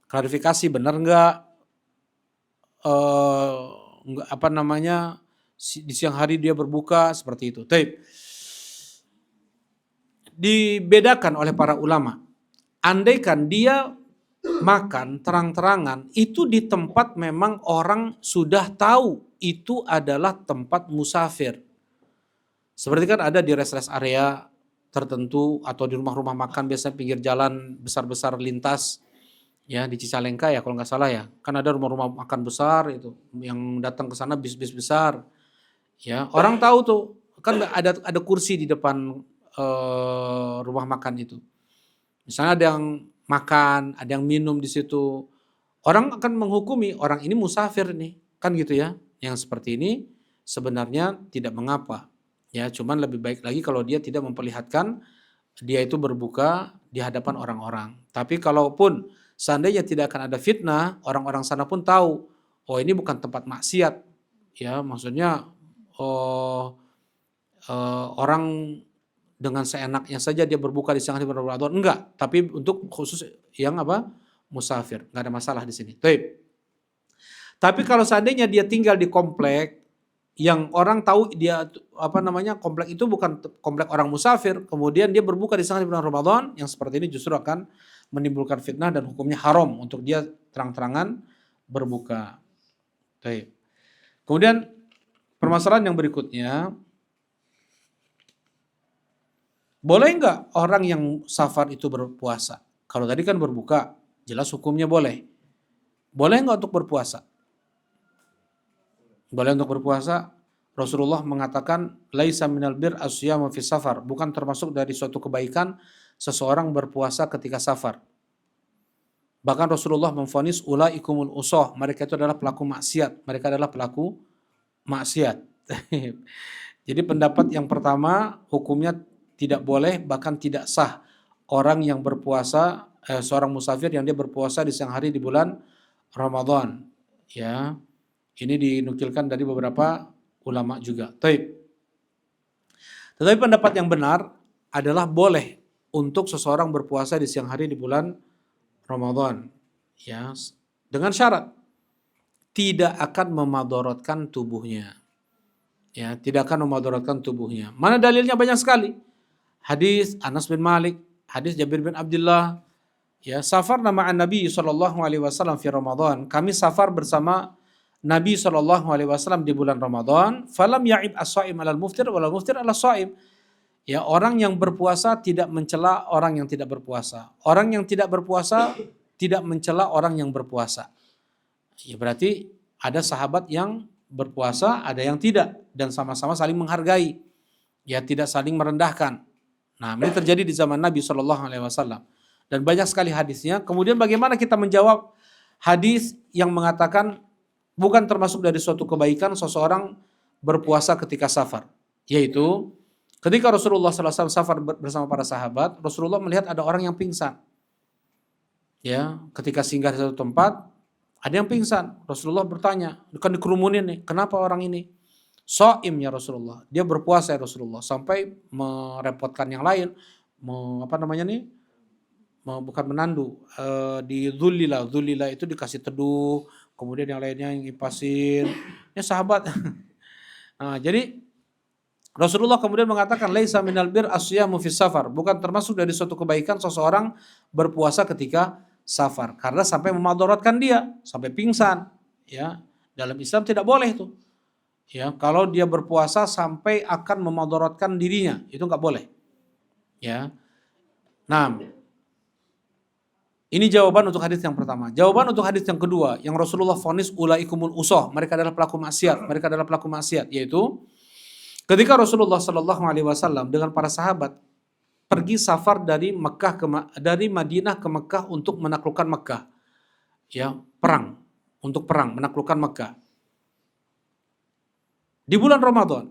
[SPEAKER 1] klarifikasi benar enggak di siang hari dia berbuka seperti itu. Taib. Dibedakan oleh para ulama. Andaikan dia makan terang-terangan itu di tempat memang orang sudah tahu itu adalah tempat musafir. Seperti kan ada di rest area tertentu atau di rumah-rumah makan biasanya pinggir jalan besar-besar lintas. Ya di Cicalengka ya kalau nggak salah ya, kan ada rumah-rumah makan besar itu yang datang ke sana bis-bis besar, ya orang tahu tuh kan ada kursi di depan rumah makan itu, misalnya ada yang makan, ada yang minum di situ, orang akan menghukumi orang ini musafir nih, kan gitu ya, yang seperti ini sebenarnya tidak mengapa, ya cuman lebih baik lagi kalau dia tidak memperlihatkan dia itu berbuka di hadapan orang-orang, tapi kalaupun seandainya tidak akan ada fitnah, orang-orang sana pun tahu, oh ini bukan tempat maksiat, ya maksudnya oh, orang dengan seenaknya saja dia berbuka di siang hari bulan Ramadan, enggak, tapi untuk khusus yang apa? Musafir, enggak ada masalah di sini. Tapi kalau seandainya dia tinggal di komplek yang orang tahu dia apa namanya komplek itu bukan komplek orang musafir, kemudian dia berbuka di siang hari bulan Ramadan, yang seperti ini justru akan menimbulkan fitnah dan hukumnya haram untuk dia terang-terangan berbuka. Baik. Kemudian permasalahan yang berikutnya, boleh nggak orang yang safar itu berpuasa? Kalau tadi kan berbuka, jelas hukumnya boleh. Boleh nggak untuk berpuasa? Boleh untuk berpuasa. Rasulullah mengatakan, laisa minal bir asyamu fi safar. Bukan termasuk dari suatu kebaikan seseorang berpuasa ketika safar. Bahkan Rasulullah memvonis ulaikumul usoh. Mereka itu adalah pelaku maksiat. Mereka adalah pelaku maksiat. Jadi pendapat yang pertama, hukumnya tidak boleh, bahkan tidak sah orang yang berpuasa, seorang musafir yang dia berpuasa di siang hari di bulan Ramadan. Ya, ini dinukilkan dari beberapa ulama juga. Tetapi pendapat yang benar adalah boleh untuk seseorang berpuasa di siang hari di bulan Ramadan. Ya, dengan syarat tidak akan memadorotkan tubuhnya. Ya, tidak akan memadorotkan tubuhnya. Mana dalilnya? Banyak sekali. Hadis Anas bin Malik, hadis Jabir bin Abdullah, ya, safar nama Nabi sallallahu alaihi wasallam fi Ramadan. Kami safar bersama Nabi sallallahu alaihi wasallam di bulan Ramadan. Falam ya'ib as-shaim 'alal muftir wal muftir 'ala shaim. Ya, orang yang berpuasa tidak mencela orang yang tidak berpuasa. Orang yang tidak berpuasa tidak mencela orang yang berpuasa. Ya, berarti ada sahabat yang berpuasa, ada yang tidak, dan sama-sama saling menghargai. Ya, tidak saling merendahkan. Nah, ini terjadi di zaman Nabi Shallallahu Alaihi Wasallam dan banyak sekali hadisnya. Kemudian bagaimana kita menjawab hadis yang mengatakan bukan termasuk dari suatu kebaikan seseorang berpuasa ketika safar, yaitu ketika Rasulullah SAW safar bersama para sahabat, Rasulullah melihat ada orang yang pingsan. Ya, ketika singgah di satu tempat, ada yang pingsan. Rasulullah bertanya, kan dikerumunin nih, kenapa orang ini? Shaim ya Rasulullah, dia berpuasa ya Rasulullah, sampai merepotkan yang lain, bukan menandu, di dzulila itu dikasih teduh, kemudian yang lainnya yang ngipasin, ya sahabat. Nah, jadi Rasulullah kemudian mengatakan laisa minal bir asyamu fis safar, bukan termasuk dari suatu kebaikan seseorang berpuasa ketika safar, karena sampai memadaratkan dia, sampai pingsan. Ya, dalam Islam tidak boleh itu. Ya, kalau dia berpuasa sampai akan memadaratkan dirinya, itu nggak boleh. Ya. Nah, ini jawaban untuk hadis yang pertama. Jawaban untuk hadis yang kedua, yang Rasulullah vonis ulaikumul usoh, mereka adalah pelaku maksiat, yaitu ketika Rasulullah Shallallahu Alaihi Wasallam dengan para sahabat pergi safar dari Madinah ke Mekah untuk menaklukkan Mekah, ya, untuk perang menaklukkan Mekah. Di bulan Ramadan,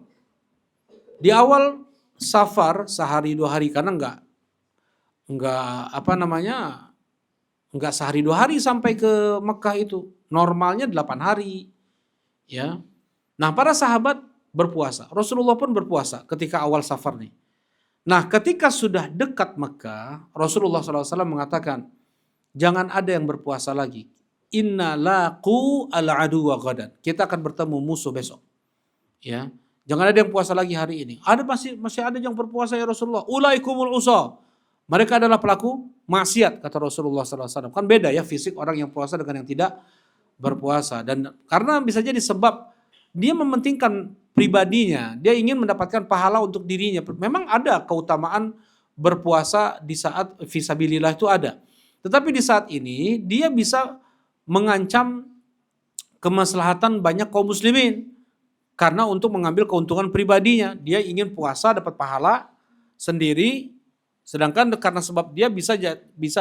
[SPEAKER 1] di awal safar sehari 2 hari, karena enggak sehari 2 hari sampai ke Mekah itu, normalnya 8 hari, ya. Nah, para sahabat berpuasa, Rasulullah pun berpuasa ketika awal safar nih. Nah, ketika sudah dekat Mekah, Rasulullah SAW mengatakan, jangan ada yang berpuasa lagi. Inna laqu al-aduwa ghadan. Kita akan bertemu musuh besok. Ya, jangan ada yang puasa lagi hari ini. Masih ada yang berpuasa ya Rasulullah. Ulaikumul usa. Mereka adalah pelaku maksiat, kata Rasulullah SAW. Kan beda ya fisik orang yang puasa dengan yang tidak berpuasa. Dan karena bisa jadi sebab dia mementingkan pribadinya, dia ingin mendapatkan pahala untuk dirinya. Memang ada keutamaan berpuasa di saat fisabilillah itu ada. Tetapi di saat ini dia bisa mengancam kemaslahatan banyak kaum muslimin. Karena untuk mengambil keuntungan pribadinya, dia ingin puasa dapat pahala sendiri, sedangkan karena sebab dia bisa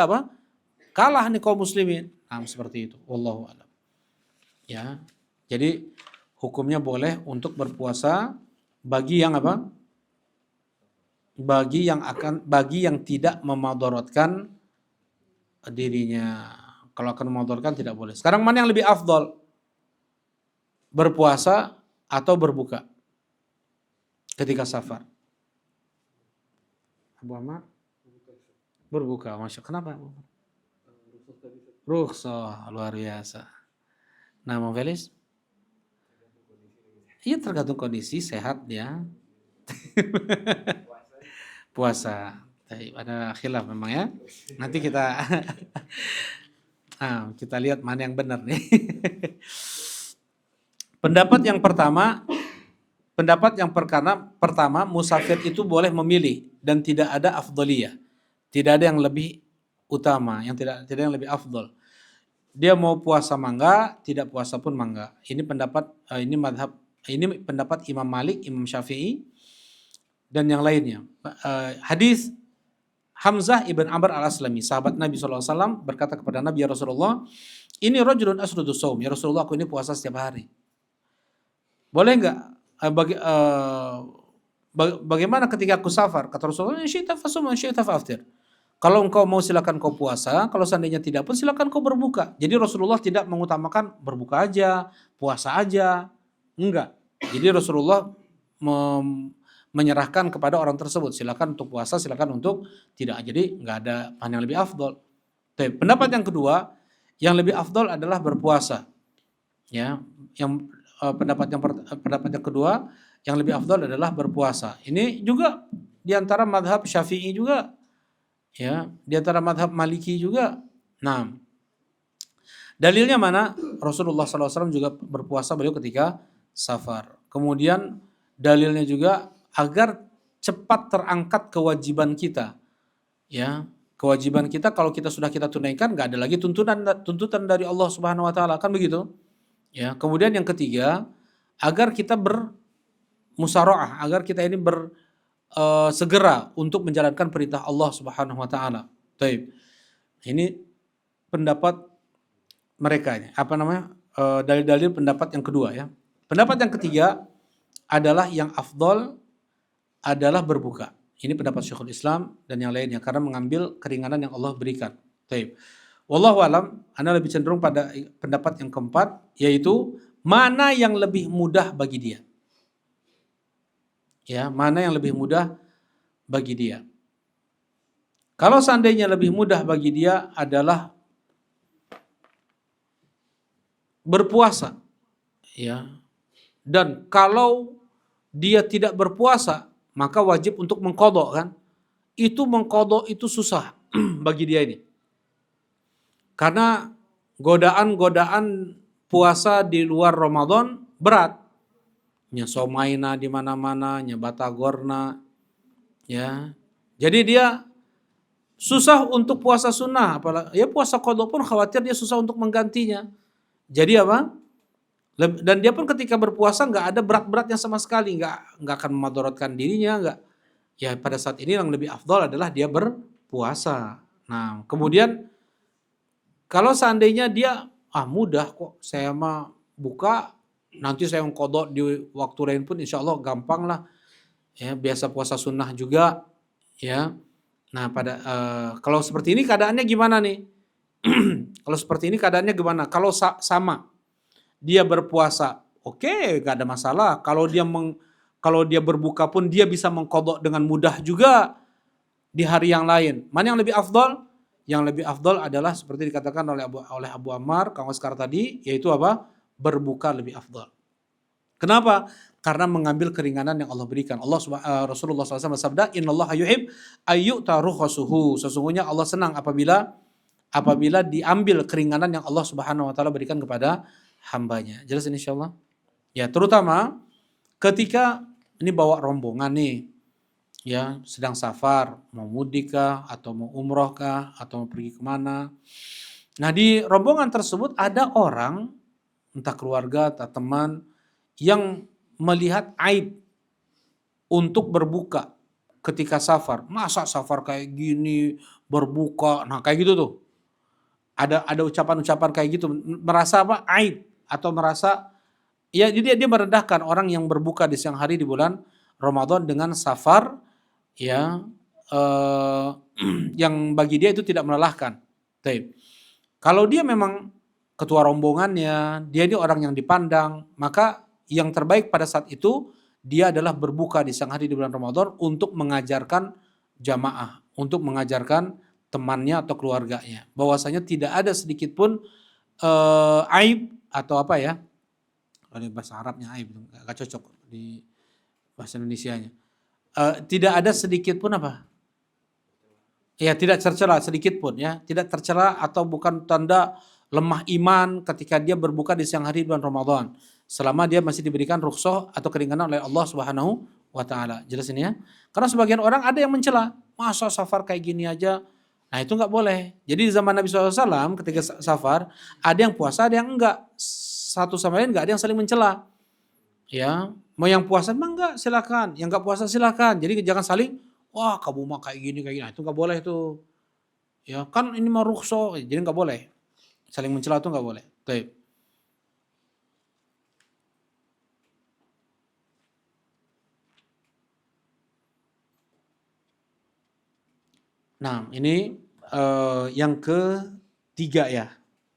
[SPEAKER 1] apa? Kalah nih kaum muslimin. Nah, seperti itu. Wallahu a'lam. Ya. Jadi hukumnya boleh untuk berpuasa bagi yang apa? Bagi yang tidak memadaratkan dirinya. Kalau akan memadaratkan tidak boleh. Sekarang mana yang lebih afdal? berpuasa atau berbuka ketika safar? Abu Ammar? Berbuka, Masya. Kenapa? Rukhsah, luar biasa. Nah, Bang Felis? Iya, tergantung kondisi, sehat ya. Puasa. Ada khilaf memang ya. Nanti kita kita lihat mana yang benar nih. Pendapat yang pertama, musafir itu boleh memilih dan tidak ada afdaliyah. Tidak ada yang lebih utama, yang tidak yang lebih afdal. Dia mau puasa mangga, tidak puasa pun mangga. Ini pendapat Imam Malik, Imam Syafi'i dan yang lainnya. Hadis Hamzah ibn Amr al-Aslami, sahabat Nabi SAW, berkata kepada Nabi, ya Rasulullah, ini rajulun asrudus saum, ya Rasulullah, aku ini puasa setiap hari. Boleh enggak bagaimana ketika aku safar? Kata Rasulullah, syi'ta fasum wa syi'ta fa'aftir. Kalau engkau mau silakan kau puasa, kalau seandainya tidak pun silakan kau berbuka. Jadi Rasulullah tidak mengutamakan berbuka aja, puasa aja. Enggak. Jadi Rasulullah menyerahkan kepada orang tersebut, silakan untuk puasa, silakan untuk tidak. Jadi enggak ada yang lebih afdol. Pendapat yang kedua, yang lebih afdol adalah berpuasa. Ya, pendapat yang kedua, yang lebih afdal adalah berpuasa. Ini juga di antara madhab Syafi'i juga, ya, di antara madhab Maliki juga. Nah, dalilnya mana? Rasulullah SAW juga berpuasa beliau ketika safar. Kemudian dalilnya juga agar cepat terangkat kewajiban kita, ya. Kewajiban kita kalau kita sudah kita tunaikan, nggak ada lagi tuntutan dari Allah Subhanahu Wa Taala, kan begitu? Ya. Kemudian yang ketiga, agar kita musyawarah, agar kita ini segera untuk menjalankan perintah Allah Subhanahu wa taala. Baik. Ini pendapat mereka, dalil-dalil pendapat yang kedua ya. Pendapat yang ketiga adalah yang afdol adalah berbuka. Ini pendapat Syekhul Islam dan yang lainnya karena mengambil keringanan yang Allah berikan. Baik. Wallahu alam, ana lebih cenderung pada pendapat yang keempat, yaitu mana yang lebih mudah bagi dia. Ya, mana yang lebih mudah bagi dia. Kalau seandainya lebih mudah bagi dia adalah berpuasa, ya. Dan kalau dia tidak berpuasa, maka wajib untuk mengqadha, kan? Itu mengqadha itu susah bagi dia ini. Karena godaan-godaan puasa di luar Ramadan berat. Nya somaina di mana-mana, nya batagorna, ya. Jadi dia susah untuk puasa sunnah, apalagi ya puasa qadha pun khawatir dia susah untuk menggantinya. Jadi apa? Dan dia pun ketika berpuasa nggak ada berat-beratnya sama sekali, nggak akan memadaratkan dirinya, nggak. Ya pada saat ini yang lebih afdal adalah dia berpuasa. Nah kemudian kalau seandainya dia mudah kok, saya mah buka, nanti saya qadha di waktu lain pun insya Allah gampang lah, ya biasa puasa sunnah juga, ya. Nah kalau seperti ini keadaannya gimana nih? Kalau seperti ini keadaannya gimana? Kalau sama dia berpuasa, oke, gak ada masalah. Kalau dia berbuka pun dia bisa mengqadha dengan mudah juga di hari yang lain. Mana yang lebih afdal? Yang lebih afdal adalah seperti dikatakan oleh Abu Ammar Kang Oscar tadi, yaitu apa? Berbuka lebih afdal. Kenapa? Karena mengambil keringanan yang Allah berikan. Rasulullah SAW bersabda, Innallaha yuhib ayyu'ta rukhasuhu. Sesungguhnya Allah senang apabila diambil keringanan yang Allah Subhanahu wa taala berikan kepada hambanya. Jelas ini insyaallah? Ya, terutama ketika ini bawa rombongan nih, ya sedang safar, mau mudik kah, atau mau umroh kah, atau mau pergi kemana. Nah di rombongan tersebut ada orang, entah keluarga atau teman, yang melihat aib untuk berbuka ketika safar. Masa safar kayak gini, berbuka, nah kayak gitu tuh. Ada ucapan-ucapan kayak gitu, merasa apa? Aib, atau merasa, ya jadi dia merendahkan orang yang berbuka di siang hari di bulan Ramadan dengan safar, ya yang bagi dia itu tidak melelahkan. Kalau dia memang ketua rombongannya, dia ini orang yang dipandang, maka yang terbaik pada saat itu dia adalah berbuka di siang hari di bulan Ramadan untuk mengajarkan jamaah, untuk mengajarkan temannya atau keluarganya, bahwasanya tidak ada sedikit pun aib atau apa ya, kalau bahasa Arabnya aib nggak cocok di bahasa Indonesianya. Tidak ada sedikit pun apa? Ya, tidak tercela sedikit pun ya, tidak tercela atau bukan tanda lemah iman ketika dia berbuka di siang hari bulan Ramadan. Selama dia masih diberikan rukhsah atau keringanan oleh Allah Subhanahu wa taala. Jelas ini ya? Karena sebagian orang ada yang mencela, masa safar kayak gini aja. Nah, itu nggak boleh. Jadi di zaman Nabi SAW ketika safar, ada yang puasa, ada yang enggak. Satu sama lain enggak ada yang saling mencela. Ya, mau yang puasa memang enggak silakan, yang enggak puasa silakan. Jadi jangan saling, wah kamu mah kayak gini kayak gini. Nah, itu enggak boleh tuh. Ya kan ini mah rukhsah, jadi enggak boleh. Saling mencela itu enggak boleh. Baik. Nah, ini yang ketiga ya.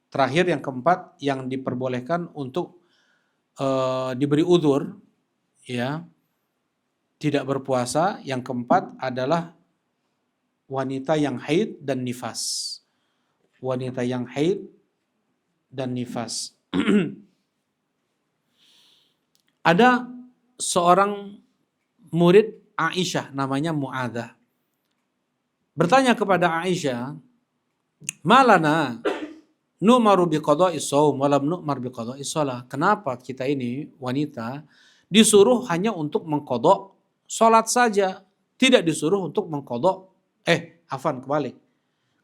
[SPEAKER 1] Terakhir yang keempat yang diperbolehkan untuk diberi udzur ya, tidak berpuasa. Yang keempat adalah wanita yang haid dan nifas. Wanita yang haid dan nifas. Ada seorang murid Aisyah namanya Mu'adzah. Bertanya kepada Aisyah, "Malana nu'maru biqada'is shaum wa lam nu'mar biqada'is shalah?" Kenapa kita ini wanita disuruh hanya untuk mengqadha salat saja, tidak disuruh untuk mengqadha kebalik.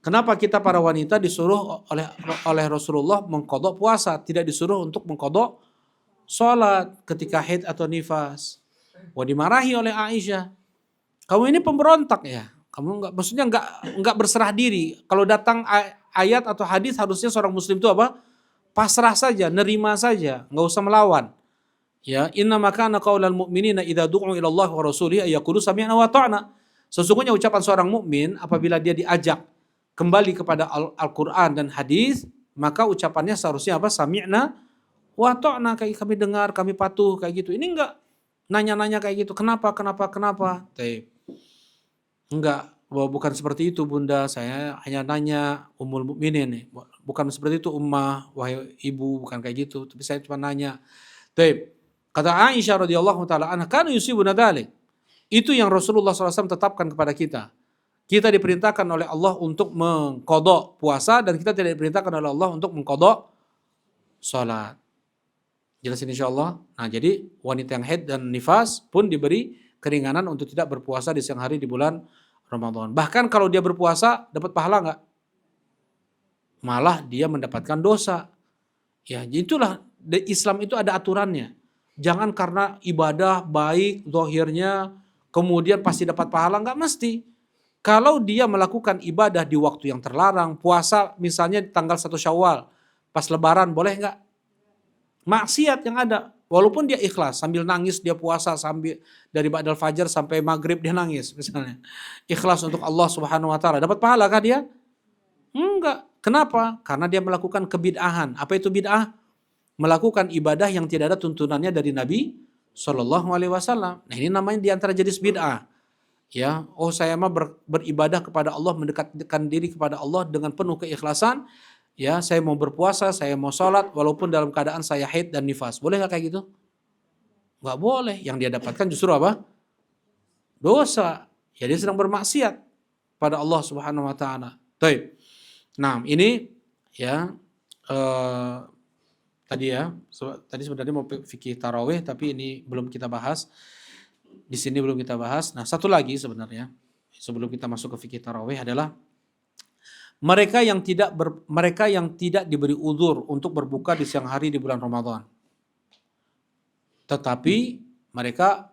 [SPEAKER 1] Kenapa kita para wanita disuruh oleh Rasulullah mengqadha puasa, tidak disuruh untuk mengqadha salat ketika haid atau nifas? Wah, dimarahi oleh Aisyah. Kamu ini pemberontak ya. Kamu enggak berserah diri. Kalau datang ayat atau hadis harusnya seorang muslim itu apa? Pasrah saja, nerima saja, enggak usah melawan. Ya, inna makana qaulal mu'minina idza du'u ila Allah wa rasulihi ayaqulu sami'na wa ta'na. Sesungguhnya ucapan seorang mukmin apabila dia diajak kembali kepada Al-Qur'an dan hadis, maka ucapannya seharusnya apa? Sami'na wa ta'na, kayak kami dengar, kami patuh, kayak gitu. Ini enggak nanya-nanya kayak gitu. Kenapa? Enggak, bukan seperti itu Bunda, saya hanya nanya Ummul Mukminin nih. Bukan seperti itu Ummah, wahai ibu, bukan kayak gitu. Tapi saya cuma nanya. Taib. Kata Aisyah radhiyallahu taala anha, "Kana yusibuna dzalik." Itu yang Rasulullah SAW tetapkan kepada kita. Kita diperintahkan oleh Allah untuk mengqadha puasa dan kita tidak diperintahkan oleh Allah untuk mengqadha salat. Jelas insyaallah. Nah, jadi wanita yang haid dan nifas pun diberi keringanan untuk tidak berpuasa di siang hari di bulan Ramadan. Bahkan kalau dia berpuasa dapat pahala enggak? Malah dia mendapatkan dosa. Ya, itulah Islam itu ada aturannya. Jangan karena ibadah baik zahirnya kemudian pasti dapat pahala, enggak mesti. Kalau dia melakukan ibadah di waktu yang terlarang, puasa misalnya di tanggal 1 Syawal, pas lebaran boleh enggak? Maksiat yang ada. Walaupun dia ikhlas, sambil nangis dia puasa sambil dari ba'dal fajar sampai maghrib dia nangis misalnya. Ikhlas untuk Allah Subhanahu wa taala. Dapat pahala kah dia? Enggak. Kenapa? Karena dia melakukan kebid'ahan. Apa itu bid'ah? Melakukan ibadah yang tidak ada tuntunannya dari Nabi Shallallahu alaihi wasallam. Nah, ini namanya di antara jenis bid'ah. Ya, saya mah beribadah kepada Allah, mendekatkan diri kepada Allah dengan penuh keikhlasan. Ya, saya mau berpuasa, saya mau sholat, walaupun dalam keadaan saya haid dan nifas. Boleh nggak kayak gitu? Nggak boleh. Yang dia dapatkan justru apa? Dosa. Ya, dia sedang bermaksiat pada Allah Subhanahu Wa Taala. Baik. Nah, ini ya tadi sebenarnya mau fikih tarawih, tapi ini belum kita bahas. Di sini belum kita bahas. Nah, satu lagi sebenarnya sebelum kita masuk ke fikih tarawih adalah mereka yang tidak diberi uzur untuk berbuka di siang hari di bulan Ramadan. Tetapi mereka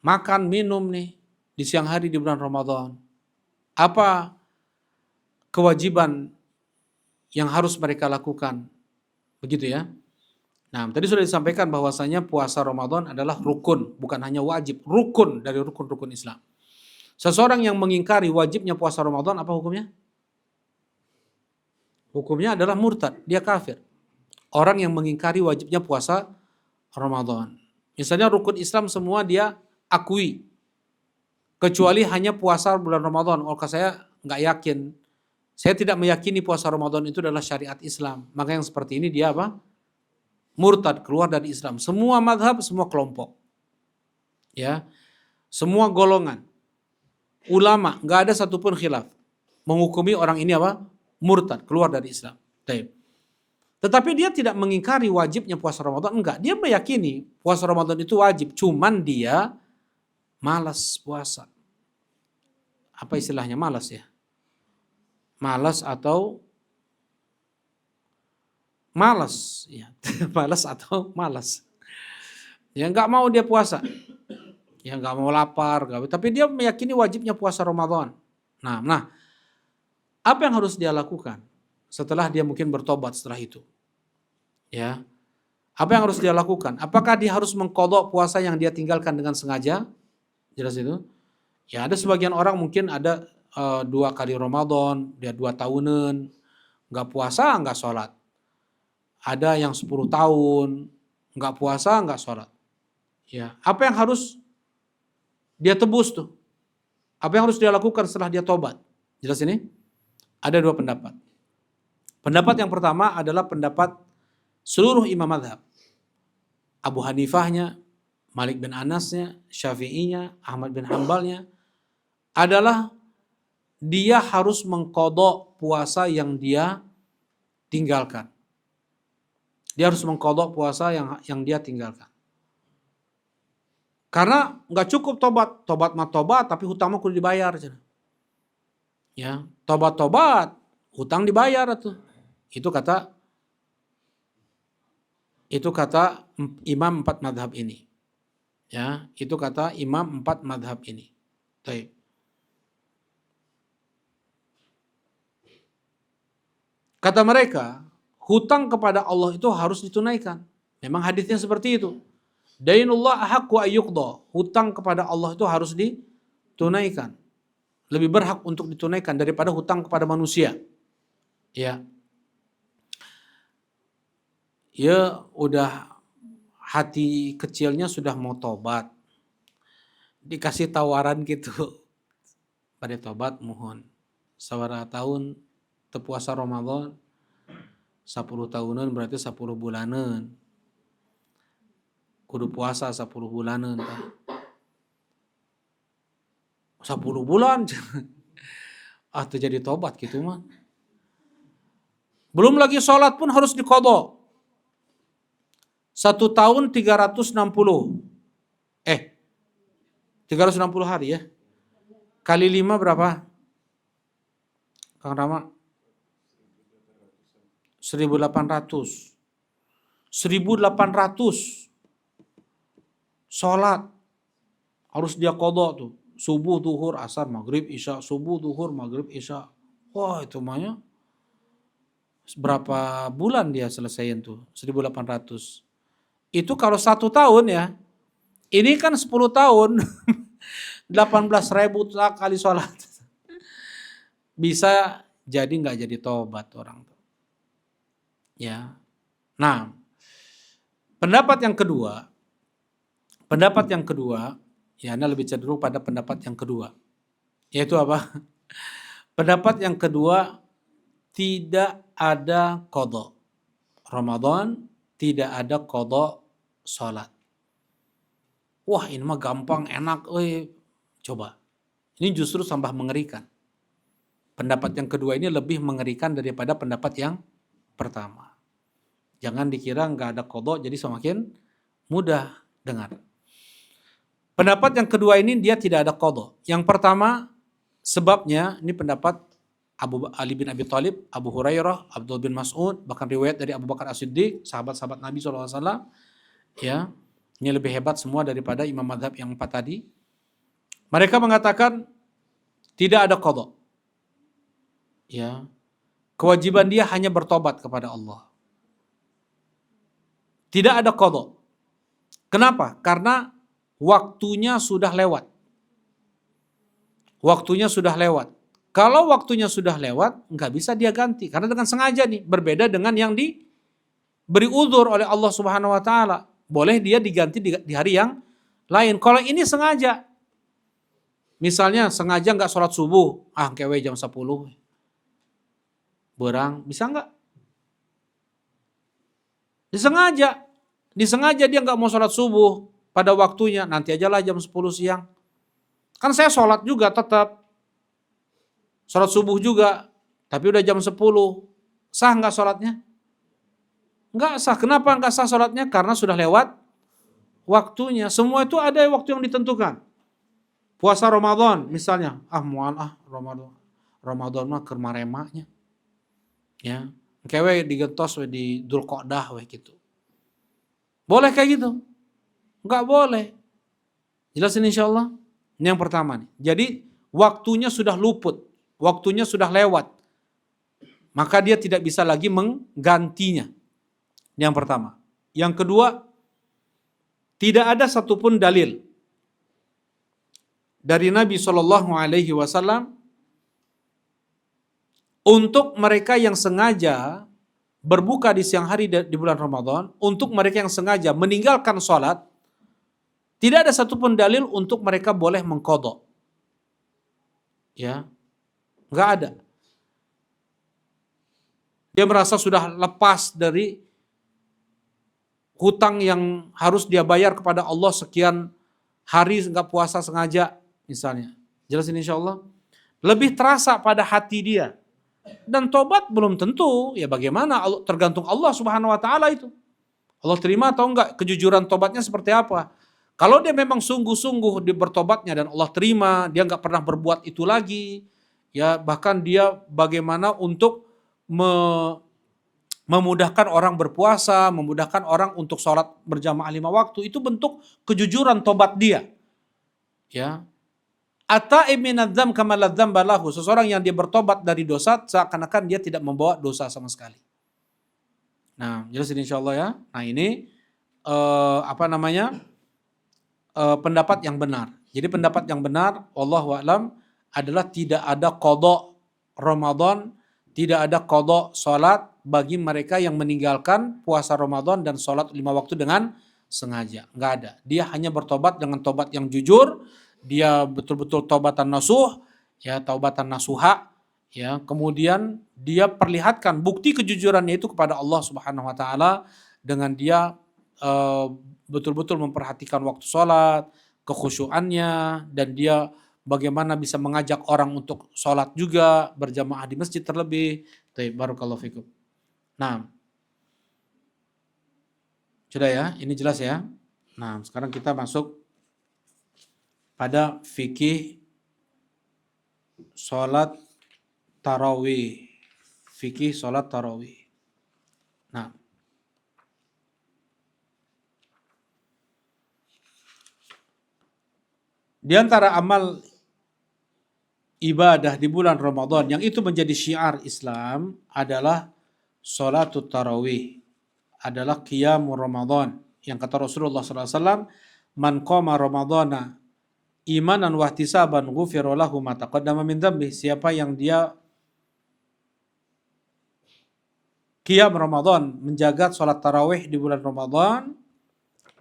[SPEAKER 1] makan minum nih di siang hari di bulan Ramadan. Apa kewajiban yang harus mereka lakukan? Begitu ya. Nah, tadi sudah disampaikan bahwasanya puasa Ramadan adalah rukun, bukan hanya wajib, rukun dari rukun-rukun Islam. Seseorang yang mengingkari wajibnya puasa Ramadan, apa hukumnya? Hukumnya adalah murtad, dia kafir. Orang yang mengingkari wajibnya puasa Ramadan. Misalnya rukun Islam semua dia akui, kecuali hanya puasa bulan Ramadan. Kalau saya nggak yakin, saya tidak meyakini puasa Ramadan itu adalah syariat Islam. Maka yang seperti ini dia apa? Murtad, keluar dari Islam. Semua madhab, semua kelompok, ya, semua golongan, ulama, nggak ada satupun khilaf menghukumi orang ini apa? Murtad, keluar dari Islam. Tetapi dia tidak mengingkari wajibnya puasa Ramadan, enggak. Dia meyakini puasa Ramadan itu wajib, cuman dia malas puasa. Apa istilahnya malas ya? Malas atau malas, ya. Malas atau malas. Ya nggak mau dia puasa. Ya nggak mau lapar, tapi dia meyakini wajibnya puasa Ramadan. Nah, apa yang harus dia lakukan setelah dia mungkin bertobat setelah itu? Ya, apa yang harus dia lakukan? Apakah dia harus mengqadha puasa yang dia tinggalkan dengan sengaja? Jelas itu. Ya ada sebagian orang mungkin ada 2 kali Ramadan, dia 2 tahunan nggak puasa, nggak sholat. Ada yang 10 tahun nggak puasa, nggak sholat. Ya, apa yang harus dia tebus tuh? Apa yang harus dia lakukan setelah dia tobat? Jelas ini? Ada 2 pendapat. Pendapat yang pertama adalah pendapat seluruh imam mazhab. Abu Hanifahnya, Malik bin Anasnya, Syafi'inya, Ahmad bin Hanbalnya adalah dia harus mengqadha puasa yang dia tinggalkan. Dia harus mengqadha puasa yang dia tinggalkan. Karena nggak cukup tobat mah tobat, tapi hutang mah kudu dibayar. Ya, tobat, hutang dibayar tuh. Itu kata imam 4 madhab ini. Ya, itu kata imam 4 madhab ini. Baik. Kata mereka, hutang kepada Allah itu harus ditunaikan. Memang hadisnya seperti itu. Dainullah ahaqqu ayyuqda. Hutang kepada Allah itu harus ditunaikan. Lebih berhak untuk ditunaikan daripada hutang kepada manusia. Ya. Ya udah hati kecilnya sudah mau tobat. Dikasih tawaran gitu. Pada tobat mohon. Sawara tahun tepuasa Ramadan 10 tahunan berarti 10 bulanan. Kudu puasa 10 bulanan. 10 bulan. Terjadi tobat gitu mah. Belum lagi sholat pun harus diqadha. 1 tahun 360 hari ya. Kali 5 berapa? Kang Rama? 1800. 1800 sholat harus dia qadha tuh. Subuh, duhur, asar, maghrib, isya. Subuh, duhur, maghrib, isya. Wah itu mahnya berapa bulan dia selesaiin tuh? 1800. Itu kalau 1 tahun ya. Ini kan 10 tahun. 18.000 kali sholat. Bisa jadi nggak jadi tobat orang tuh. Ya. Nah, pendapat yang kedua, ya Anda lebih cenderung pada pendapat yang kedua. Yaitu apa? Pendapat yang kedua, tidak ada qadha. Ramadan tidak ada qadha sholat. Wah ini mah gampang, enak. Coba. Ini justru tambah mengerikan. Pendapat yang kedua ini lebih mengerikan daripada pendapat yang pertama. Jangan dikira nggak ada qadha jadi semakin mudah dengar. Pendapat yang kedua ini dia tidak ada qadha. Yang pertama sebabnya ini pendapat Ali bin Abi Thalib, Abu Hurairah, Abdul bin Mas'ud, bahkan riwayat dari Abu Bakar As-Siddiq, sahabat-sahabat Nabi SAW. Ya, ini lebih hebat semua daripada imam madhab yang 4 tadi. Mereka mengatakan tidak ada qadha. Ya, kewajiban dia hanya bertobat kepada Allah. Tidak ada qadha. Kenapa? Karena waktunya sudah lewat. Waktunya sudah lewat. Kalau waktunya sudah lewat, nggak bisa dia ganti. Karena dengan sengaja nih, berbeda dengan yang diberi uzur oleh Allah Subhanahu wa Ta'ala. Boleh dia diganti di hari yang lain. Kalau ini sengaja, misalnya sengaja nggak sholat subuh, kewe jam 10, berang, bisa nggak? Disengaja dia nggak mau sholat subuh pada waktunya, nanti ajalah jam 10 siang. Kan saya sholat juga tetap, sholat subuh juga, tapi udah jam 10. Sah nggak sholatnya? Nggak sah. Kenapa nggak sah sholatnya? Karena sudah lewat waktunya. Semua itu ada waktu yang ditentukan. Puasa Ramadan misalnya, Ramadan. Ramadan mah kermaremaknya. Ya, kewe digentos di Dzulqa'dah gitu. Boleh kayak gitu? Nggak boleh. Jelasin insyaallah. Ini yang pertama nih. Jadi waktunya sudah luput, waktunya sudah lewat. Maka dia tidak bisa lagi menggantinya. Yang pertama. Yang kedua, tidak ada satupun dalil dari Nabi Shallallahu Alaihi Wasallam untuk mereka yang sengaja berbuka di siang hari di bulan Ramadan, untuk mereka yang sengaja meninggalkan sholat, tidak ada satupun dalil untuk mereka boleh mengqadha. Ya, nggak ada. Dia merasa sudah lepas dari hutang yang harus dia bayar kepada Allah sekian hari nggak puasa sengaja misalnya. Jelasin insyaallah. Lebih terasa pada hati dia. Dan tobat belum tentu, ya bagaimana, tergantung Allah Subhanahu wa Ta'ala itu. Allah terima atau enggak kejujuran tobatnya seperti apa. Kalau dia memang sungguh-sungguh di bertobatnya dan Allah terima, dia nggak pernah berbuat itu lagi, ya bahkan dia bagaimana untuk memudahkan orang berpuasa, memudahkan orang untuk sholat berjamaah 5 waktu, itu bentuk kejujuran tobat dia. Ya. Ata'ib minadzam kama ladzamba lahu, seseorang yang dia bertobat dari dosa seakan-akan dia tidak membawa dosa sama sekali. Nah, jelasin insyaallah ya. Nah, ini pendapat yang benar. Jadi pendapat yang benar, wallahu a'lam, adalah tidak ada qadha Ramadan, tidak ada qadha salat bagi mereka yang meninggalkan puasa Ramadan dan salat 5 waktu dengan sengaja. Enggak ada. Dia hanya bertobat dengan tobat yang jujur, dia betul-betul taubatan nasuh, ya taubatan nasuha, ya. Kemudian dia perlihatkan bukti kejujurannya itu kepada Allah Subhanahu wa Ta'ala dengan dia betul-betul memperhatikan waktu sholat, kekhusyuannya, dan dia bagaimana bisa mengajak orang untuk sholat juga, berjamaah di masjid terlebih. Barakallahu fikum. Nah, sudah ya, ini jelas ya. Nah, sekarang kita masuk pada fikih sholat tarawih. Fikih sholat tarawih. Nah, di antara amal ibadah di bulan Ramadan yang itu menjadi syiar Islam adalah sholatul tarawih, adalah qiyamul Ramadan. Yang kata Rasulullah SAW, man qama Ramadana imanan wa ihtisaban ghufira lahu ma taqaddama min dzambi. Siapa yang dia qiyam Ramadan, menjaga sholat tarawih di bulan Ramadan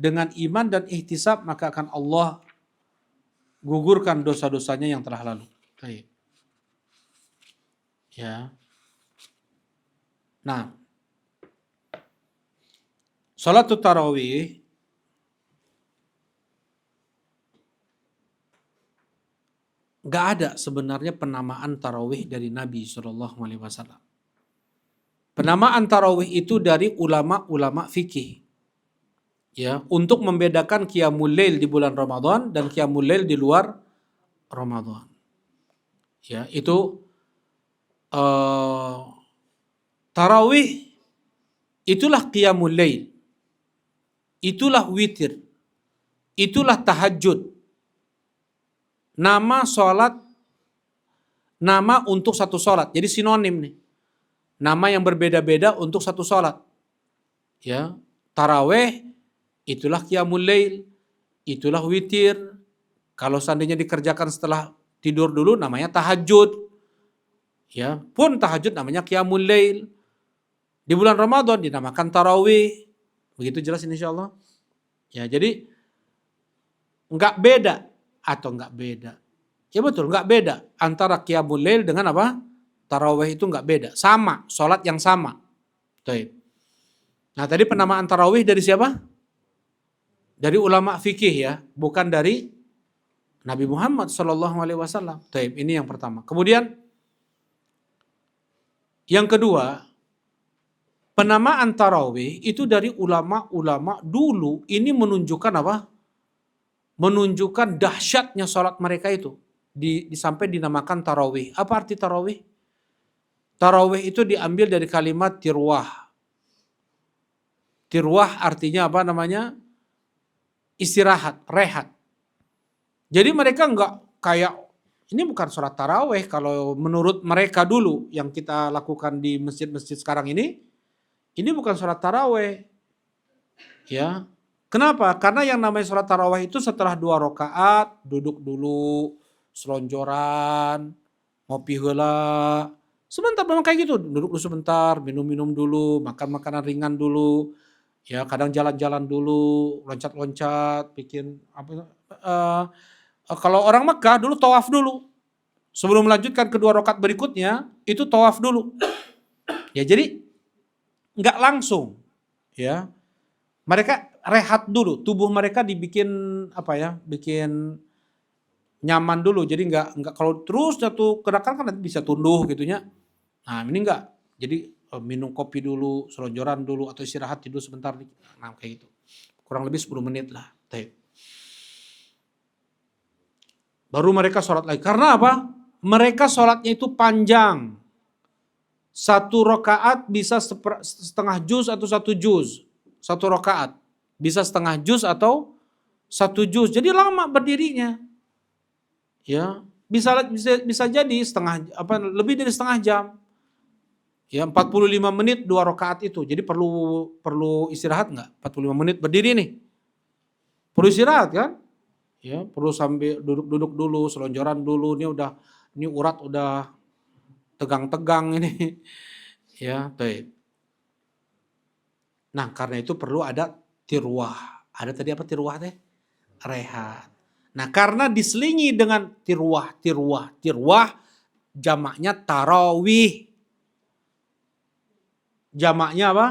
[SPEAKER 1] dengan iman dan ihtisab, maka akan Allah gugurkan dosa-dosanya yang telah lalu. Baik. Ya. Nah, sholatul tarawih nggak ada sebenarnya penamaan tarawih dari Nabi SAW. Penamaan tarawih itu dari ulama-ulama fikih, ya, untuk membedakan qiyamul lail di bulan Ramadan dan qiyamul lail di luar Ramadan. Ya, itu tarawih itulah qiyamul lail, itulah witir, itulah tahajud. Nama sholat, nama untuk satu sholat. Jadi sinonim nih. Nama yang berbeda-beda untuk satu sholat. Ya, tarawih itulah qiyamul lail, itulah witir. Kalau seandainya dikerjakan setelah tidur dulu namanya tahajud. Ya, pun tahajud namanya qiyamul lail. Di bulan Ramadan dinamakan tarawih. Begitu jelas insyaallah. Ya, jadi nggak beda atau nggak beda. Ya betul, nggak beda antara qiyamul lail dengan apa? Tarawih itu nggak beda, sama, sholat yang sama. Taib. Nah tadi penamaan tarawih dari siapa? Dari ulama fikih ya, bukan dari Nabi Muhammad SAW. Taib, ini yang pertama. Kemudian yang kedua, penamaan tarawih itu dari ulama-ulama dulu. Ini menunjukkan apa? Menunjukkan dahsyatnya sholat mereka itu. Sampai dinamakan tarawih. Apa arti tarawih? Tarawih itu diambil dari kalimat tirwah. Tirwah artinya apa namanya? Istirahat, rehat. Jadi mereka nggak kayak, ini bukan sholat tarawih kalau menurut mereka dulu yang kita lakukan di masjid-masjid sekarang ini bukan sholat tarawih. Ya, kenapa? Karena yang namanya sholat tarawih itu setelah 2 rakaat, duduk dulu, selonjoran, ngopi heula. Sebentar memang kayak gitu, duduk dulu sebentar, minum-minum dulu, makan makanan ringan dulu. Ya, kadang jalan-jalan dulu, loncat-loncat, bikin apa? Kalau orang Mekah dulu tawaf dulu. Sebelum melanjutkan kedua rakaat berikutnya, itu tawaf dulu. Ya, jadi nggak langsung. Ya, mereka rehat dulu, tubuh mereka dibikin apa ya? Bikin nyaman dulu. Jadi nggak kalau terus jatuh gerakan kan nanti bisa tunduh gitunya. Nah, ini nggak. Jadi minum kopi dulu, selonjoran dulu atau istirahat tidur sebentar. Nah, kayak gitu. Kurang lebih 10 menit lah. Baru mereka sholat lagi. Karena apa? Mereka sholatnya itu panjang. 1 rakaat bisa setengah juz atau 1 juz. 1 rakaat bisa setengah juz atau 1 juz. Jadi lama berdirinya. Ya, bisa jadi lebih dari setengah jam. Ya, 45 menit 2 rakaat itu. Jadi perlu istirahat nggak? 45 menit berdiri nih. Perlu istirahat kan? Ya, perlu sambil duduk-duduk dulu, selonjoran dulu. Ini urat udah tegang-tegang ini. Ya, baik. Nah, karena itu perlu ada tirwah. Ada tadi apa tirwah teh? Rehat. Nah, karena diselingi dengan tirwah, jamaknya tarawih. Jamaknya apa?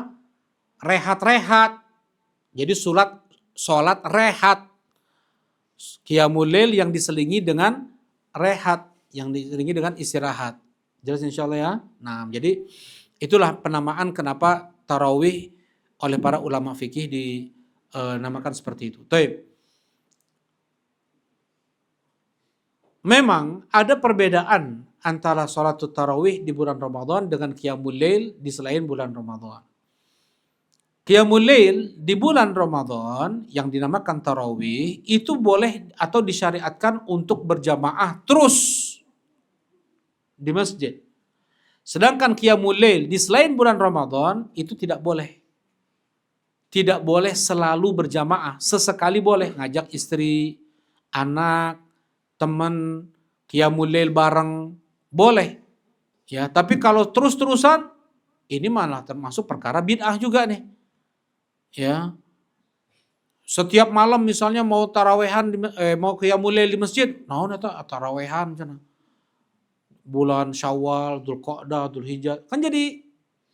[SPEAKER 1] Rehat-rehat. Jadi sholat rehat. Qiyamul lail yang diselingi dengan rehat, yang diselingi dengan istirahat. Jelas insyaallah ya. Nah, jadi itulah penamaan kenapa tarawih oleh para ulama fikih dinamakan seperti itu. Taib. Memang ada perbedaan antara sholat tarawih di bulan Ramadan dengan qiyamul lail di selain bulan Ramadan. Qiyamul lail di bulan Ramadan yang dinamakan tarawih itu boleh atau disyariatkan untuk berjamaah terus di masjid. Sedangkan qiyamul lail di selain bulan Ramadan itu tidak boleh. Tidak boleh selalu berjamaah, sesekali boleh ngajak istri, anak, teman, qiyamul lail bareng, boleh. Ya, tapi kalau terus-terusan ini malah termasuk perkara bid'ah juga nih. Ya. Setiap malam misalnya mau tarawehan mau qiyamul lail di masjid, naon eta tarawehan cenah. Bulan Syawal, Dzulqa'dah, Dzulhijjah. Kan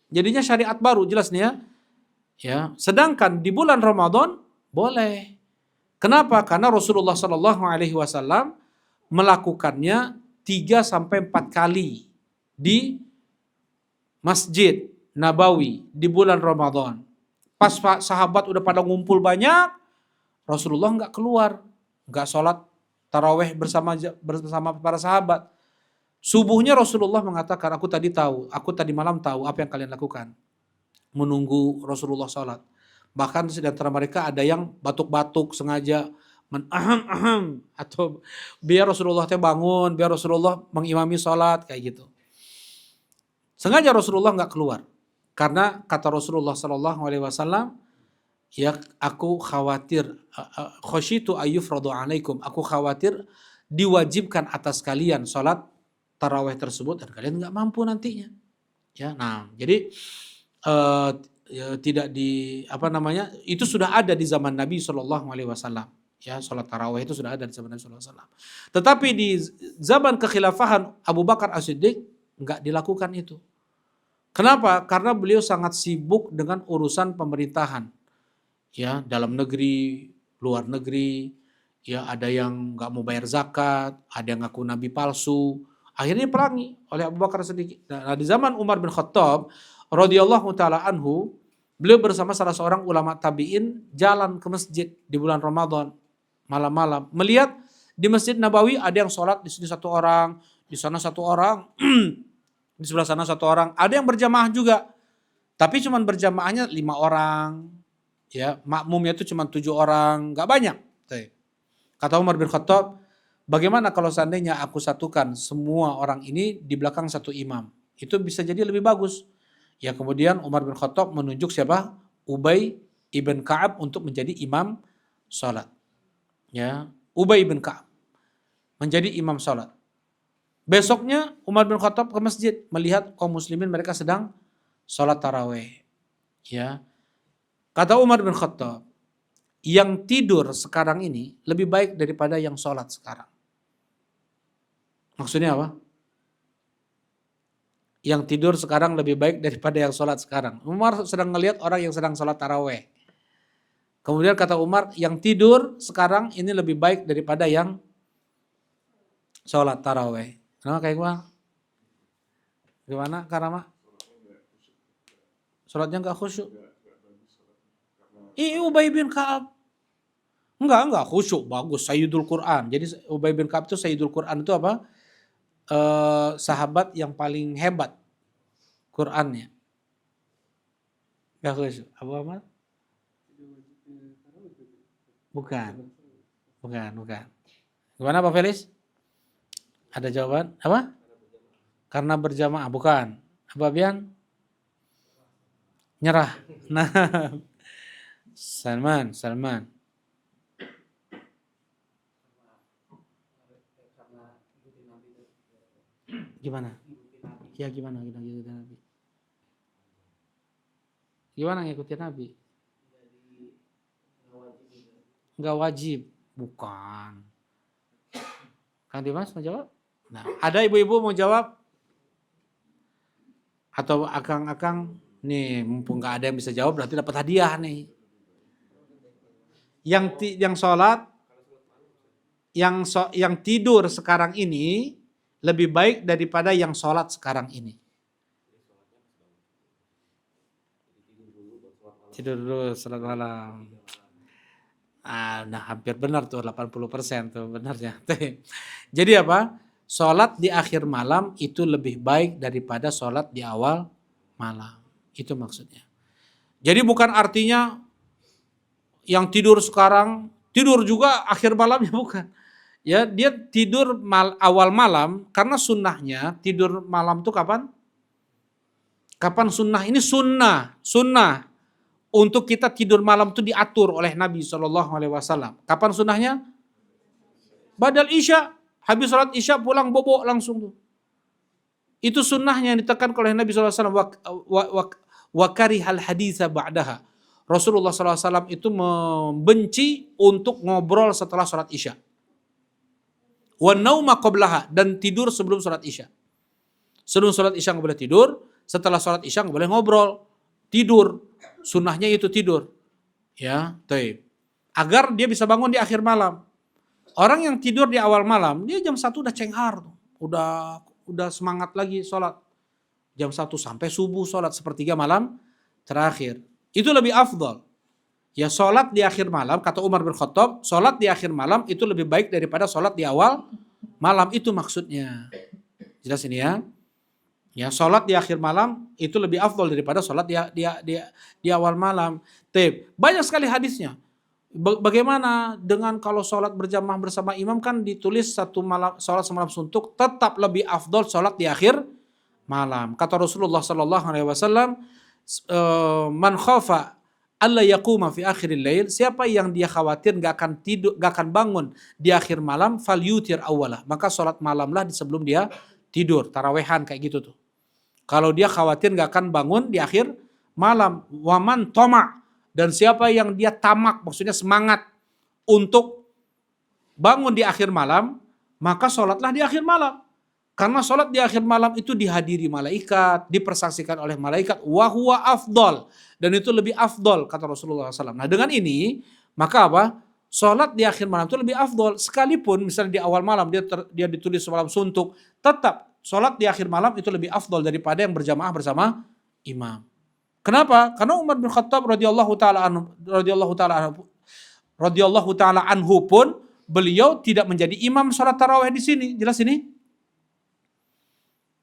[SPEAKER 1] jadinya syariat baru jelas nih ya. Ya, sedangkan di bulan Ramadan boleh. Kenapa? Karena Rasulullah Shallallahu alaihi wasallam melakukannya 3 sampai 4 kali di Masjid Nabawi di bulan Ramadan. Pas sahabat udah pada ngumpul banyak, Rasulullah nggak keluar, nggak sholat taraweh bersama para sahabat. Subuhnya Rasulullah mengatakan, aku tadi malam tahu apa yang kalian lakukan. Menunggu Rasulullah sholat. Bahkan di antara mereka ada yang batuk-batuk sengaja, atau biar Rasulullah bangun, biar Rasulullah mengimami sholat, kayak gitu. Sengaja Rasulullah nggak keluar. Karena kata Rasulullah SAW, ya aku khawatir, khosyitu ayyufradu alaikum, aku khawatir diwajibkan atas kalian sholat tarawih tersebut dan kalian nggak mampu nantinya. Ya, nah jadi eh, tidak itu sudah ada di zaman Nabi Shallallahu Alaihi Wasallam. Ya, sholat tarawih itu sudah ada di zaman Nabi Shallallahu Alaihi Wasallam. Tetapi di zaman kekhilafahan Abu Bakar As-Siddiq nggak dilakukan itu. Kenapa? Karena beliau sangat sibuk dengan urusan pemerintahan. Ya, dalam negeri, luar negeri, ya ada yang nggak mau bayar zakat, ada yang ngaku nabi palsu. Akhirnya perangi oleh Abu Bakar Siddiq. Nah, di zaman Umar bin Khattab radhiyallahu taala anhu, beliau bersama salah seorang ulama tabi'in jalan ke masjid di bulan Ramadan malam-malam, melihat di Masjid Nabawi ada yang sholat di sini satu orang, di sana satu orang, di sebelah sana satu orang, ada yang berjamaah juga. Tapi cuma berjamaahnya 5 orang, ya makmumnya itu cuma 7 orang, nggak banyak. Kata Umar bin Khattab, bagaimana kalau seandainya aku satukan semua orang ini di belakang satu imam? Itu bisa jadi lebih bagus. Ya kemudian Umar bin Khattab menunjuk siapa? Ubay ibn Ka'ab untuk menjadi imam sholat. Ya, Ubay ibn Ka'ab menjadi imam sholat. Besoknya Umar bin Khattab ke masjid melihat kaum muslimin mereka sedang sholat taraweh. Ya, kata Umar bin Khattab, yang tidur sekarang ini lebih baik daripada yang sholat sekarang. Maksudnya apa? Yang tidur sekarang lebih baik daripada yang sholat sekarang. Umar sedang melihat orang yang sedang sholat taraweh. Kemudian kata Umar, yang tidur sekarang ini lebih baik daripada yang sholat taraweh. Kenapa kayak gua? Gimana Karama? Sholatnya nggak khusyuk. Ubay bin Ka'ab. Enggak khusyuk, bagus, Sayyidul Quran. Jadi Ubay bin Ka'ab itu Sayyidul Quran itu apa? Sahabat yang paling hebat Qurannya. Enggak khusyuk. Apa? Bukan. Gimana Pak Felis? Ada jawaban? Apa? Karena berjamaah, bukan. Apa Bian? Nyerah. Nah, Salman. Gimana? Ya gimana ngikutin Nabi? Gimana ngikutin Nabi? Enggak wajib, bukan. Kang Dimas mau jawab? Nah, ada ibu-ibu mau jawab? Atau akang-akang nih mumpung nggak ada yang bisa jawab berarti dapat hadiah nih. Yang sholat, yang tidur sekarang ini lebih baik daripada yang sholat sekarang ini. Tidur dulu sholat malam. Nah hampir benar tuh 80% tuh benarnya. Jadi apa? Sholat di akhir malam itu lebih baik daripada sholat di awal malam. Itu maksudnya. Jadi bukan artinya yang tidur sekarang tidur juga akhir malamnya, bukan. Ya dia tidur awal malam karena sunnahnya tidur malam tuh kapan? Kapan sunnah? Ini sunnah. Untuk kita tidur malam itu diatur oleh Nabi SAW. Kapan sunnahnya? Badal Isya. Habis sholat Isya pulang bobok langsung tuh. Itu sunnahnya yang ditekan oleh Nabi SAW. Wa karihal haditha ba'daha. Rasulullah SAW itu membenci untuk ngobrol setelah sholat Isya. Wa nauma qablaha. Dan tidur sebelum sholat Isya. Sebelum sholat Isya nggak boleh tidur. Setelah sholat Isya nggak boleh ngobrol. Tidur. Sunnahnya itu tidur. Ya, taib. Agar dia bisa bangun di akhir malam. Orang yang tidur di awal malam, dia jam 1 udah cenghar. Udah semangat lagi sholat. Jam 1 sampai subuh sholat sepertiga malam terakhir. Itu lebih afdal. Ya sholat di akhir malam, kata Umar bin Khattab, sholat di akhir malam itu lebih baik daripada sholat di awal malam. Itu maksudnya. Jelas ini ya. Ya, sholat di akhir malam itu lebih afdal daripada sholat di awal malam. Banyak sekali hadisnya. Bagaimana dengan kalau sholat berjamaah bersama imam kan ditulis satu malam sholat semalam suntuk tetap lebih afdal sholat di akhir malam. Kata Rasulullah Sallallahu Alaihi Wasallam, man khafa alla yaquma fi akhiril lail, siapa yang dia khawatir gak akan tidur, gak akan bangun di akhir malam, fal yutir awalah, maka sholat malamlah sebelum dia tidur, tarawehan kayak gitu tuh. Kalau dia khawatir nggak akan bangun di akhir malam. Waman toma, dan siapa yang dia tamak, maksudnya semangat untuk bangun di akhir malam, maka sholatlah di akhir malam. Karena sholat di akhir malam itu dihadiri malaikat, dipersaksikan oleh malaikat, wahwa afdol, dan itu lebih afdol kata Rasulullah SAW. Nah dengan ini maka apa? Sholat di akhir malam itu lebih afdol. Sekalipun misalnya di awal malam dia ditulis semalam suntuk, tetap sholat di akhir malam itu lebih afdol daripada yang berjamaah bersama imam. Kenapa? Karena Umar bin Khattab radhiyallahu taala anhu pun beliau tidak menjadi imam sholat tarawih di sini. Jelas ini?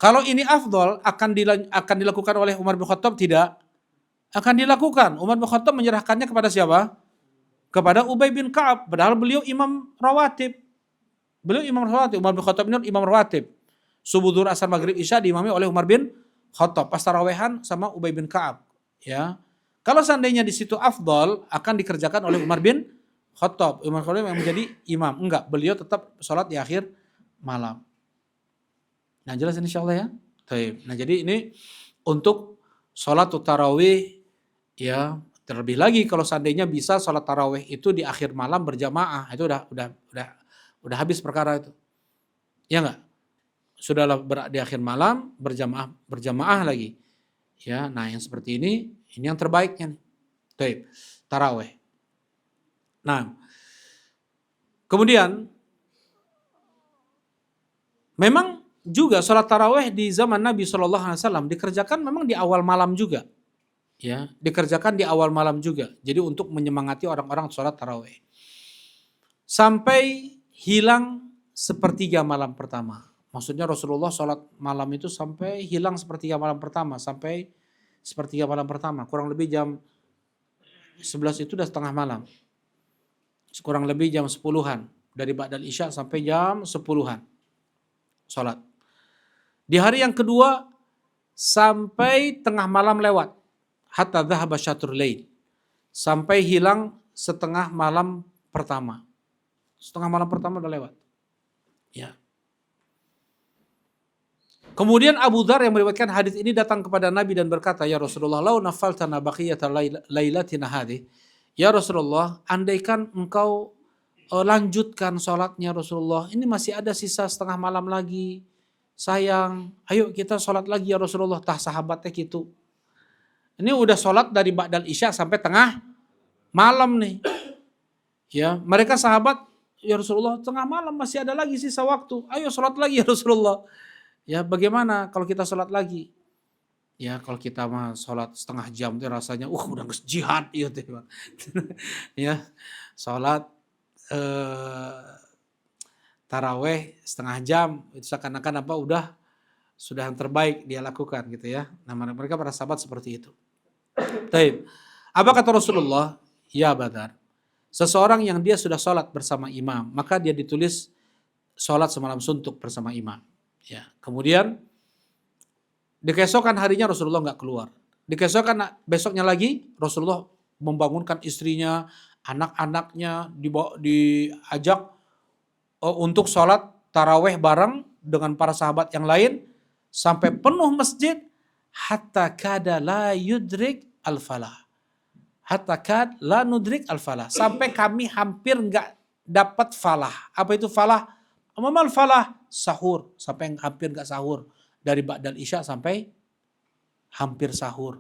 [SPEAKER 1] Kalau ini afdol akan dilakukan oleh Umar bin Khattab? Tidak akan dilakukan. Umar bin Khattab menyerahkannya kepada siapa? Kepada Ubay bin Ka'ab. Padahal beliau imam rawatib. Umar bin Khattab ini imam rawatib. Subuh, zuhur, asar, maghrib, isya diimami oleh Umar bin Khattab. Pas tarawehan sama Ubay bin Ka'ab. Ya. Kalau seandainya di situ afdol akan dikerjakan oleh Umar bin Khattab. Umar bin Khattab yang menjadi imam. Enggak, beliau tetap sholat di akhir malam. Nah jelas insyaallah ya. Baik. Nah jadi ini untuk sholat tarawih ya, terlebih lagi kalau seandainya bisa sholat tarawih itu di akhir malam berjamaah, itu udah habis perkara itu. Ya enggak? Sudahlah di akhir malam berjamaah lagi. Ya, nah yang seperti ini yang terbaiknya nih. Baik. Tarawih. Nah, kemudian memang juga sholat tarawih di zaman Nabi SAW dikerjakan memang di awal malam juga. Ya, dikerjakan di awal malam juga. Jadi untuk menyemangati orang-orang sholat tarawih. Sampai hilang sepertiga malam pertama. Maksudnya Rasulullah sholat malam itu sampai hilang sepertiga malam pertama. Sampai sepertiga malam pertama. Kurang lebih jam 11 itu udah setengah malam. Kurang lebih jam 10-an. Dari ba'dal isya sampai jam 10-an. Sholat. Di hari yang kedua sampai tengah malam lewat. Hatta dhahaba syatrul lail. Sampai hilang setengah malam pertama. Setengah malam pertama udah lewat. Ya. Kemudian Abu Dzar yang meriwayatkan hadis ini datang kepada Nabi dan berkata, "Ya Rasulullah, lau nafaltana baqiyata lailatina hadhihi." Ya Rasulullah, andaikan engkau lanjutkan sholatnya Rasulullah, ini masih ada sisa setengah malam lagi. Sayang, ayo kita sholat lagi ya Rasulullah. Tah sahabatnya gitu. Ini udah sholat dari ba'dal isya sampai tengah malam nih. Ya, mereka sahabat, ya Rasulullah tengah malam masih ada lagi sisa waktu. Ayo sholat lagi ya Rasulullah. Ya bagaimana kalau kita sholat lagi? Ya kalau kita mah sholat setengah jam itu rasanya, udah jihad gitu. Ya, sholat taraweh setengah jam itu seakan-akan sudah yang terbaik dia lakukan gitu ya. Nah mereka para sahabat seperti itu. Taib. Apa kata Rasulullah? Ya Badar. Seseorang yang dia sudah sholat bersama imam, maka dia ditulis sholat semalam suntuk bersama imam. Ya. Kemudian di keesokan harinya Rasulullah nggak keluar. Di keesokan besoknya lagi Rasulullah membangunkan istrinya, anak-anaknya diajak untuk sholat taraweh bareng dengan para sahabat yang lain sampai penuh masjid hatta kada la yudrik al-falah. Hatta kad la nudrik al-falah. Sampai kami hampir nggak dapat falah. Apa itu falah? Amal falah sahur. Sampai hampir nggak sahur. Dari ba'dal isya sampai hampir sahur.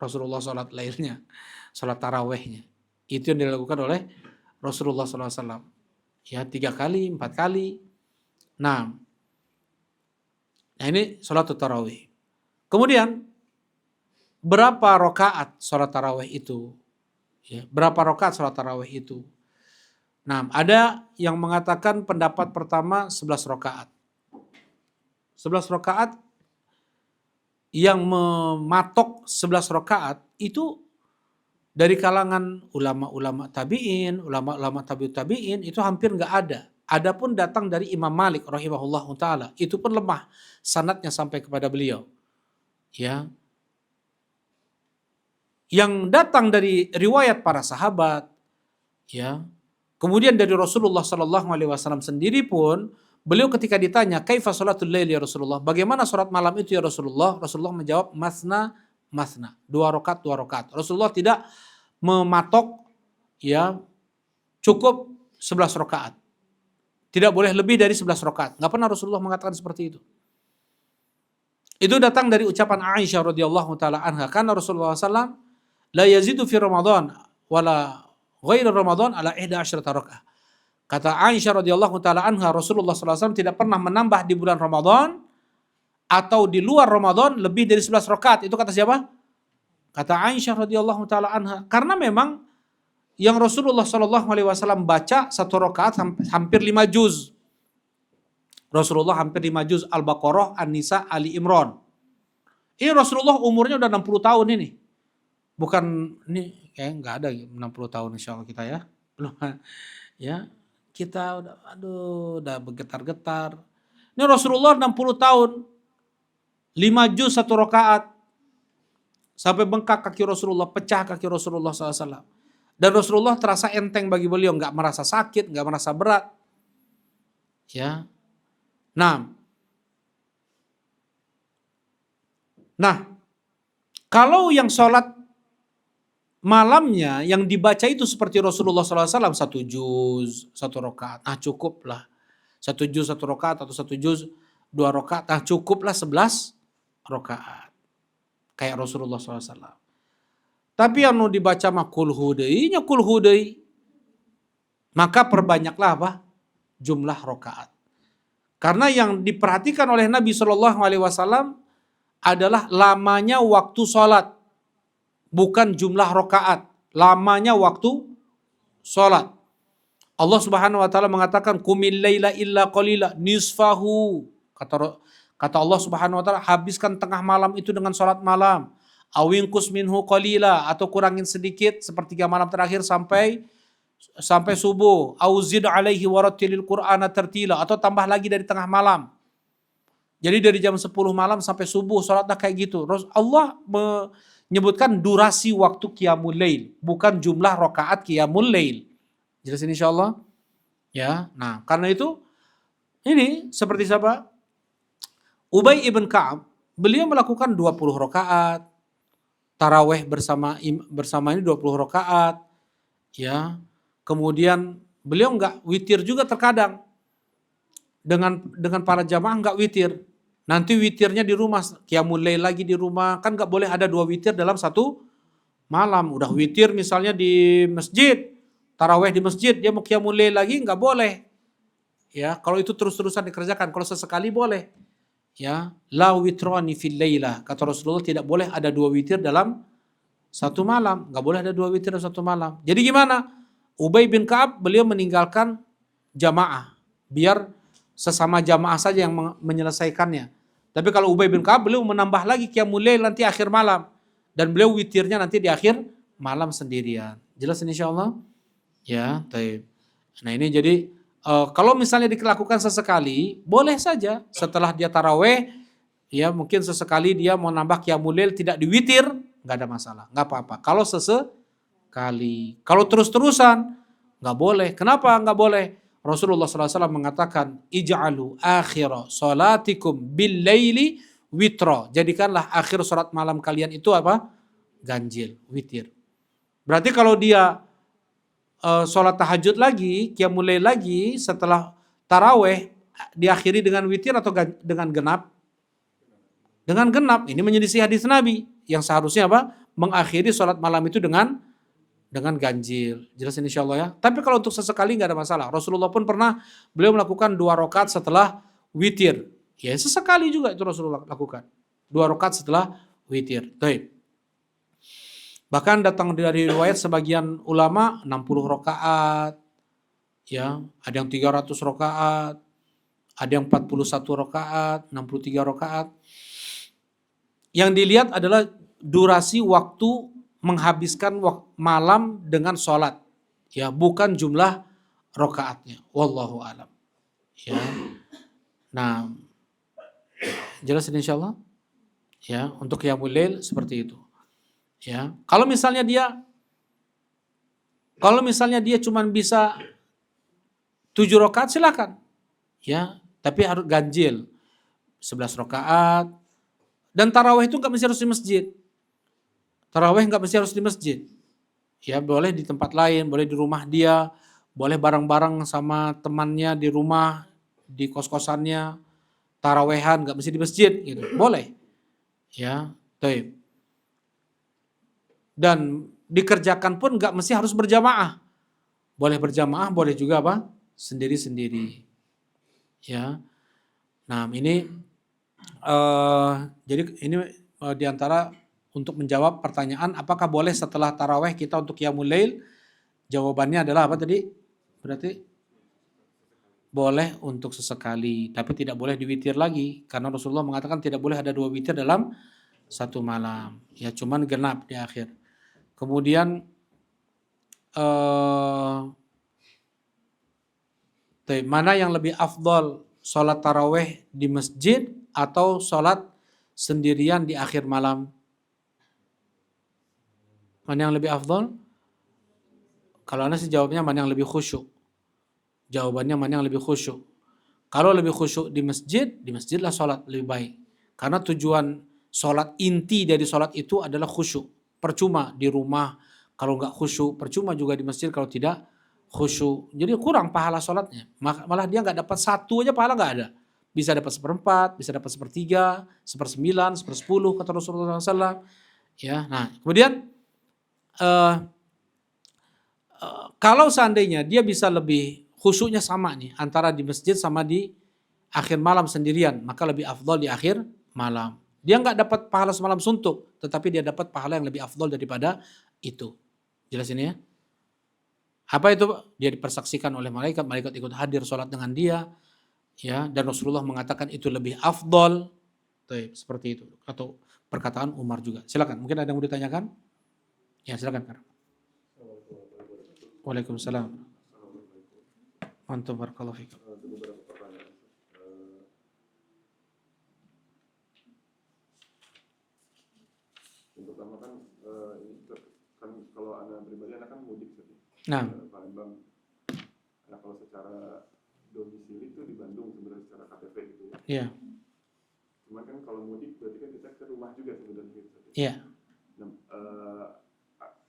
[SPEAKER 1] Rasulullah sholat lahirnya, sholat tarawehnya. Itu yang dilakukan oleh Rasulullah SAW. Ya 3 kali, 4 kali. Nah ini sholat tarawih. Kemudian berapa rakaat sholat tarawih itu? Ya, berapa rakaat sholat tarawih itu? Nah ada yang mengatakan pendapat pertama 11 rakaat. 11 rakaat yang mematok 11 rakaat itu dari kalangan ulama-ulama tabi'in, ulama-ulama tabi'ut tabi'in itu hampir nggak ada. Adapun datang dari Imam Malik rahimahullah taala, itu pun lemah sanadnya sampai kepada beliau. Ya. Yang datang dari riwayat para sahabat, ya. Kemudian dari Rasulullah sallallahu alaihi wasallam sendiri pun Beliau ketika ditanya, "Kaifa salatul lail ya Rasulullah?" Bagaimana salat malam itu ya Rasulullah? Rasulullah menjawab, "Masna, masna." 2 rakaat, 2 rakaat. Rasulullah tidak mematok ya cukup 11 rakaat. Tidak boleh lebih dari 11 rakaat. Enggak pernah Rasulullah mengatakan seperti itu. Itu datang dari ucapan Aisyah radhiyallahu taala anha, karena Rasulullah SAW la yazidu fi Ramadan wala ghairi Ramadan ala 11 rakaat. Kata Aisyah radhiyallahu taala anha, Rasulullah SAW tidak pernah menambah di bulan Ramadan atau di luar Ramadan lebih dari 11 rakaat. Itu kata siapa? Kata Aisyah radhiyallahu taala anha. Karena memang yang Rasulullah SAW baca 1 rakaat hampir 5 juz. Rasulullah hampir 5 juz Al-Baqarah, An-Nisa, Ali Imran. Ini Rasulullah umurnya udah 60 tahun ini. Bukan ini kayak enggak ada 60 tahun insyaallah kita ya. Belum ya. Kita udah bergetar-getar. Ini Rasulullah 60 tahun. 5 juz 1 rakaat. Sampai bengkak kaki Rasulullah, pecah kaki Rasulullah SAW. Dan Rasulullah terasa enteng bagi beliau, nggak merasa sakit, nggak merasa berat. Ya. Nah, kalau yang sholat malamnya yang dibaca itu seperti Rasulullah SAW 1 juz 1 rakaat, cukup lah. 1 juz 1 rakaat atau 1 juz 2 rakaat, cukuplah 11 rakaat. Kayak Rasulullah SAW. Tapi yang mau dibaca mah kul hudai, maka perbanyaklah apa? Jumlah rakaat. Karena yang diperhatikan oleh Nabi SAW adalah lamanya waktu sholat. Bukan jumlah rakaat, lamanya waktu sholat. Allah Subhanahu wa taala mengatakan qumil laila illa qalila nisfahu. Kata Allah Subhanahu wa taala, habiskan tengah malam itu dengan sholat malam. Awinqus minhu qalila, atau kurangin sedikit sepertiga malam terakhir sampai subuh. Auzid alaihi warattilil qur'ana tartila, atau tambah lagi dari tengah malam. Jadi dari jam 10 malam sampai subuh sholatlah kayak gitu. Allah menyebutkan durasi waktu qiyamul lail, bukan jumlah rakaat qiyamul lail. Jelas ini insyaallah? Ya. Nah, karena itu ini seperti siapa? Ubay ibn Ka'ab, beliau melakukan 20 rakaat. Taraweh bersama ini 20 rakaat. Ya. Kemudian beliau enggak witir juga terkadang. Dengan para jamaah enggak witir. Nanti witirnya di rumah, qiyamul lail lagi di rumah, kan nggak boleh ada 2 witir dalam 1 malam. Udah witir misalnya di masjid, taraweh di masjid, dia mau qiyamul lail lagi nggak boleh. Ya, kalau itu terus-terusan dikerjakan, kalau sesekali boleh. Ya, la witrani fil lailah, kata Rasulullah tidak boleh ada 2 witir dalam 1 malam, nggak boleh ada 2 witir dalam 1 malam. Jadi gimana? Ubay bin Ka'ab beliau meninggalkan jamaah, biar sesama jamaah saja yang menyelesaikannya. Tapi kalau Ubay bin Ka'ab beliau menambah lagi qiyamul lail nanti akhir malam, dan beliau witirnya nanti di akhir malam sendirian. Jelas ini insyaallah? Ya, baik. Nah, ini jadi kalau misalnya dilakukan sesekali, boleh saja setelah dia taraweh, ya mungkin sesekali dia mau nambah qiyamul lail tidak diwitir, nggak ada masalah, nggak apa-apa. Kalau sesekali, kalau terus-terusan nggak boleh. Kenapa nggak boleh? Rasulullah SAW mengatakan, ij'alu akhira salatikum bil laili witra. Jadikanlah akhir salat malam kalian itu apa? Ganjil, witir. Berarti kalau dia salat tahajud lagi, qiyamul lail lagi setelah taraweh, diakhiri dengan witir atau dengan genap? Dengan genap. Ini menyelisih hadis Nabi yang seharusnya apa? Mengakhiri salat malam itu dengan ganjil. Jelas insyaallah ya. Tapi kalau untuk sesekali nggak ada masalah. Rasulullah pun pernah beliau melakukan 2 rakaat setelah witir. Ya sesekali juga itu Rasulullah lakukan. 2 rakaat setelah witir. Baik. Bahkan datang dari riwayat sebagian ulama 60 rakaat. Ya, ada yang 300 rakaat, ada yang 41 rakaat, 63 rakaat. Yang dilihat adalah durasi waktu menghabiskan malam dengan sholat, ya bukan jumlah rakaatnya. Wallahu alam. Ya, nah jelas insyaallah. Ya, untuk qiyamul lail seperti itu. Ya, kalau misalnya dia cuma bisa 7 rakaat silakan. Ya, Tapi harus ganjil 11 rakaat. Dan tarawih itu nggak mesti harus di masjid. Tarawih nggak mesti harus di masjid. Ya boleh di tempat lain, boleh di rumah dia, boleh bareng-bareng sama temannya di rumah, di kos-kosannya, tarawehan nggak mesti di masjid gitu, boleh. Ya, baik. Dan dikerjakan pun nggak mesti harus berjamaah. Boleh berjamaah, boleh juga apa? Sendiri-sendiri. Ya. Nah, ini jadi ini diantara untuk menjawab pertanyaan apakah boleh setelah taraweh kita untuk qiyamul lail? Jawabannya adalah apa tadi? Berarti boleh untuk sesekali, tapi tidak boleh diwitir lagi karena Rasulullah mengatakan tidak boleh ada 2 witir dalam satu malam. Ya cuman genap di akhir. Kemudian mana yang lebih afdol, sholat taraweh di masjid atau sholat sendirian di akhir malam? Mana yang lebih afdol? Kalau Anda sih jawabnya mana yang lebih khusyuk. Jawabannya mana yang lebih khusyuk. Kalau lebih khusyuk di masjidlah sholat lebih baik. Karena tujuan sholat inti dari sholat itu adalah khusyuk. Percuma di rumah kalau nggak khusyuk, percuma juga di masjid kalau tidak khusyuk. Jadi kurang pahala sholatnya. Malah dia nggak dapat 1 aja pahala nggak ada. Bisa dapat 1/4, bisa dapat 1/3, 1/9, 1/10 kata Rasulullah SAW. Ya, nah kemudian kalau seandainya dia bisa lebih khusyuknya sama nih antara di masjid sama di akhir malam sendirian, maka lebih afdol di akhir malam. Dia nggak dapat pahala semalam suntuk, tetapi dia dapat pahala yang lebih afdol daripada itu. Jelas ini ya? Apa itu? Dia dipersaksikan oleh malaikat, malaikat ikut hadir sholat dengan dia, ya. Dan Rasulullah mengatakan itu lebih afdol, seperti itu. Atau perkataan Umar juga. Silakan. Mungkin ada yang mau ditanyakan? Ya silakan. Waalaikumsalam. Mantap, barakallahu fikum.
[SPEAKER 2] Yang pertama kan ini kan kalau anak pribadi anak kan mudik tadi.
[SPEAKER 1] Nah,
[SPEAKER 2] Palembang. Nah kalau secara domisili itu di Bandung sebenarnya secara KTP gitu ya.
[SPEAKER 1] iya.
[SPEAKER 2] Cuman kan kalau mudik berarti kan kita ke rumah juga sebenarnya gitu.
[SPEAKER 1] Iya.
[SPEAKER 2] Nah,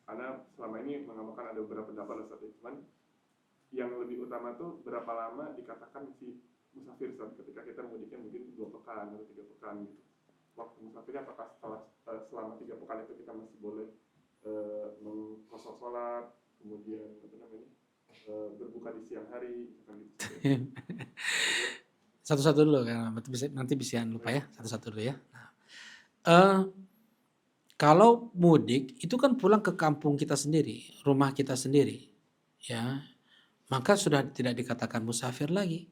[SPEAKER 2] anak selama ini mengamalkan ada beberapa pendapat lah Ustaz. Cuman yang lebih utama tuh berapa lama dikatakan si musafir Ustaz ketika kita mudiknya mungkin 2 pekan atau 3 pekan gitu. Waktu musafirnya apakah selama 3 pekan itu kita masih boleh mengkosor sholat, kemudian berbuka di siang hari, gitu.
[SPEAKER 1] Satu-satu dulu karena nanti bisa lupa ya, satu-satu dulu ya. Nah, kalau mudik itu kan pulang ke kampung kita sendiri, rumah kita sendiri, ya, maka sudah tidak dikatakan musafir lagi.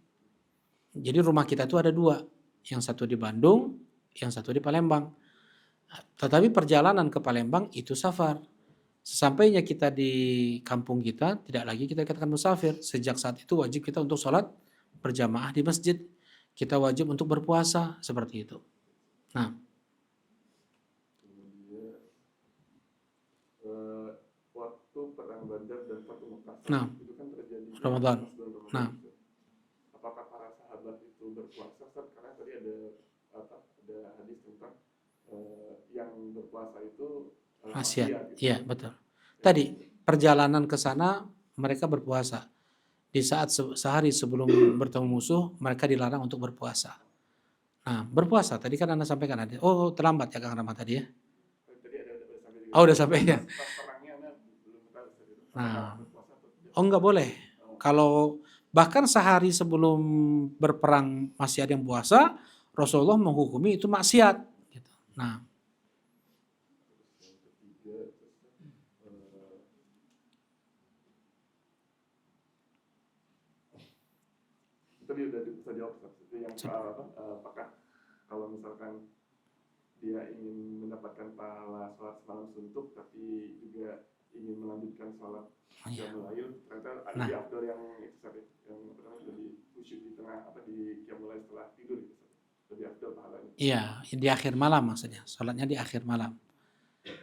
[SPEAKER 1] Jadi rumah kita itu ada 2, yang satu di Bandung, yang satu di Palembang. Tetapi perjalanan ke Palembang itu safar. Sesampainya kita di kampung kita, tidak lagi kita katakan musafir. Sejak saat itu wajib kita untuk sholat berjamaah di masjid. Kita wajib untuk berpuasa, seperti itu. Nah,
[SPEAKER 2] kemudian waktu perang Badar dan Fatu Mekah itu kan terjadi
[SPEAKER 1] Ramadan. Nah,
[SPEAKER 2] apakah para sahabat itu berpuasa? Karena tadi ada hadis tentang yang berpuasa itu
[SPEAKER 1] maksiat.
[SPEAKER 2] Gitu.
[SPEAKER 1] Iya, betul. Tadi perjalanan ke sana mereka berpuasa. Di saat sehari sebelum bertemu musuh, mereka dilarang untuk berpuasa. Nah, berpuasa tadi kan Anda sampaikan ada. Oh, terlambat ya Kang Rahmat tadi ya.
[SPEAKER 2] Tadi ada sampai.
[SPEAKER 1] Oh, udah sampai ya.
[SPEAKER 2] Pas perangnya Anda belum tahu.
[SPEAKER 1] Nah, enggak boleh. Kalau bahkan sehari sebelum berperang masih ada yang puasa, Rasulullah menghukumi itu maksiat. Gitu. Nah,
[SPEAKER 2] tadi udah bisa jawab itu yang apakah kalau misalkan dia ingin mendapatkan pahala sholat semalam suntuk tapi juga ingin melanjutkan sholat qiyamul lail, ternyata ada di afdal yang itu tadi yang lebih khusyuk di tengah di qiyamul lail setelah tidur itu lebih afdal pahalanya.
[SPEAKER 1] Iya, di akhir malam maksudnya. Sholatnya di akhir malam.